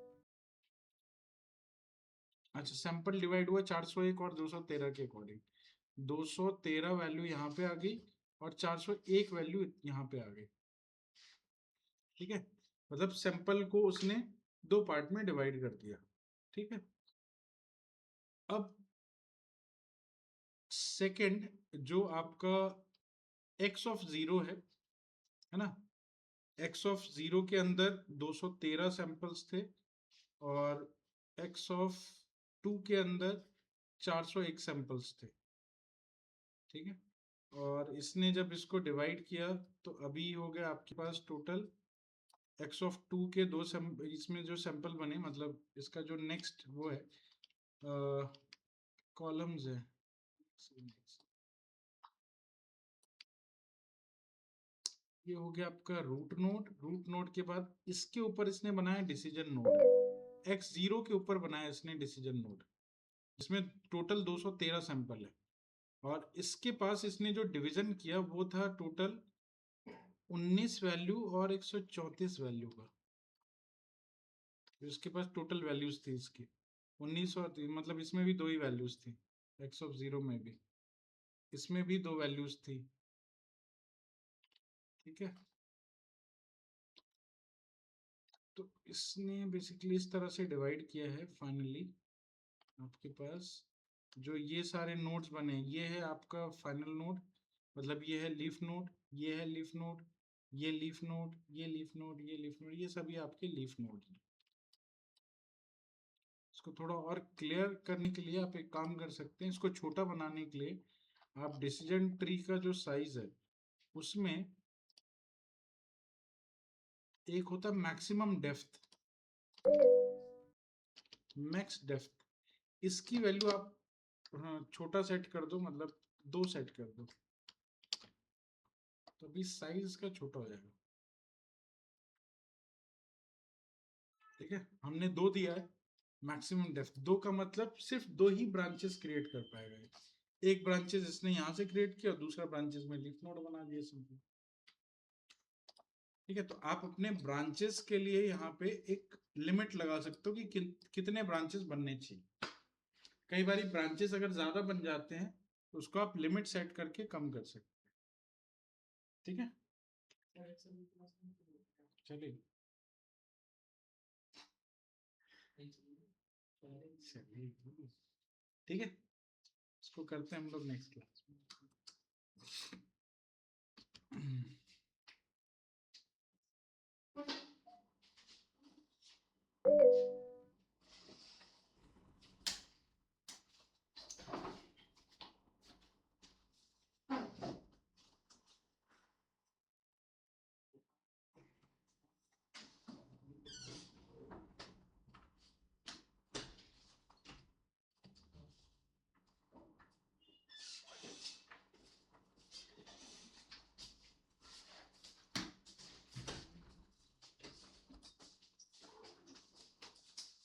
अच्छा, सैंपल डिवाइड हुआ 401 और 213 के अकॉर्डिंग। 213 वैल्यू यहाँ पे आ गई और 401 वैल्यू यहाँ पे आ गई, ठीक है। मतलब सैंपल को उसने 2 पार्ट में डिवाइड कर दिया, ठीक है। अब सेकंड जो आपका x ऑफ 0 है ना। x ऑफ 0 के अंदर 213 सैंपल्स थे और x ऑफ 2 के अंदर 401 सैंपल्स थे, ठीक है। और इसने जब इसको डिवाइड किया तो अभी हो गया आपके पास टोटल x ऑफ 2 के इसमें जो सैंपल बने, मतलब इसका जो नेक्स्ट वो है कॉलम्स है, ये हो गया आपका रूट नोड। रूट नोड के बाद इसके ऊपर इसने बनाया डिसीजन नोड, x0 के ऊपर बनाया इसने डिसीजन नोड, इसमें टोटल 213 सैंपल है। और इसके पास इसने जो डिवीजन किया वो था टोटल 19 वैल्यू और 134 वैल्यू का। इसके पास टोटल वैल्यूज थी इसकी 19 और मतलब इसमें भी 2 ही वैल्यूज थी, x ऑफ 0 में भी, इसमें भी 2 वैल्यूज थी, ठीक है। तो इसने बेसिकली इस तरह से डिवाइड किया है। फाइनली आपके पास जो ये सारे नोड्स बने, ये है आपका फाइनल नोड, मतलब ये है लीफ नोड, ये है लीफ नोड, ये लीफ नोड, ये लीफ नोड, ये लीफ नोड, ये सभी आपके लीफ नोड हैं। इसको थोड़ा और क्लियर करने के लिए आप एक काम कर सकते हैं, इसको छोटा बनाने के लिए आप डिसीजन ट्री का जो साइज है उसमें एक होता है मैक्सिमम डेप्थ, मैक्स डेप्थ, इसकी वैल्यू आप छोटा सेट कर दो, मतलब 2 सेट कर दो, तो अभी साइज इसका छोटा हो जाएगा, ठीक है। हमने 2 दिया है, मैक्सिमम डेप्थ 2 का मतलब सिर्फ 2 ही ब्रांचेस क्रिएट कर पाएगा। एक ब्रांचेस इसने यहाँ से क्रिएट किया और दूसरा ब्रांचेस में लीफ नोड बना दिया सिंपल। ठीक है, तो आप अपने ब्रांचेस के लिए यहाँ पे एक लिमिट लगा सकते हो कि कितने ब्रांचेस बनने चाहिए। कई बार ब्रांचेस अगर ज्यादा बन जाते हैं तो उसको आप लिमिट सेट करके कम कर सकते हैं। ठीक है, चलिए ठीक है, इसको करते हैं हम लोग नेक्स्ट क्लास में।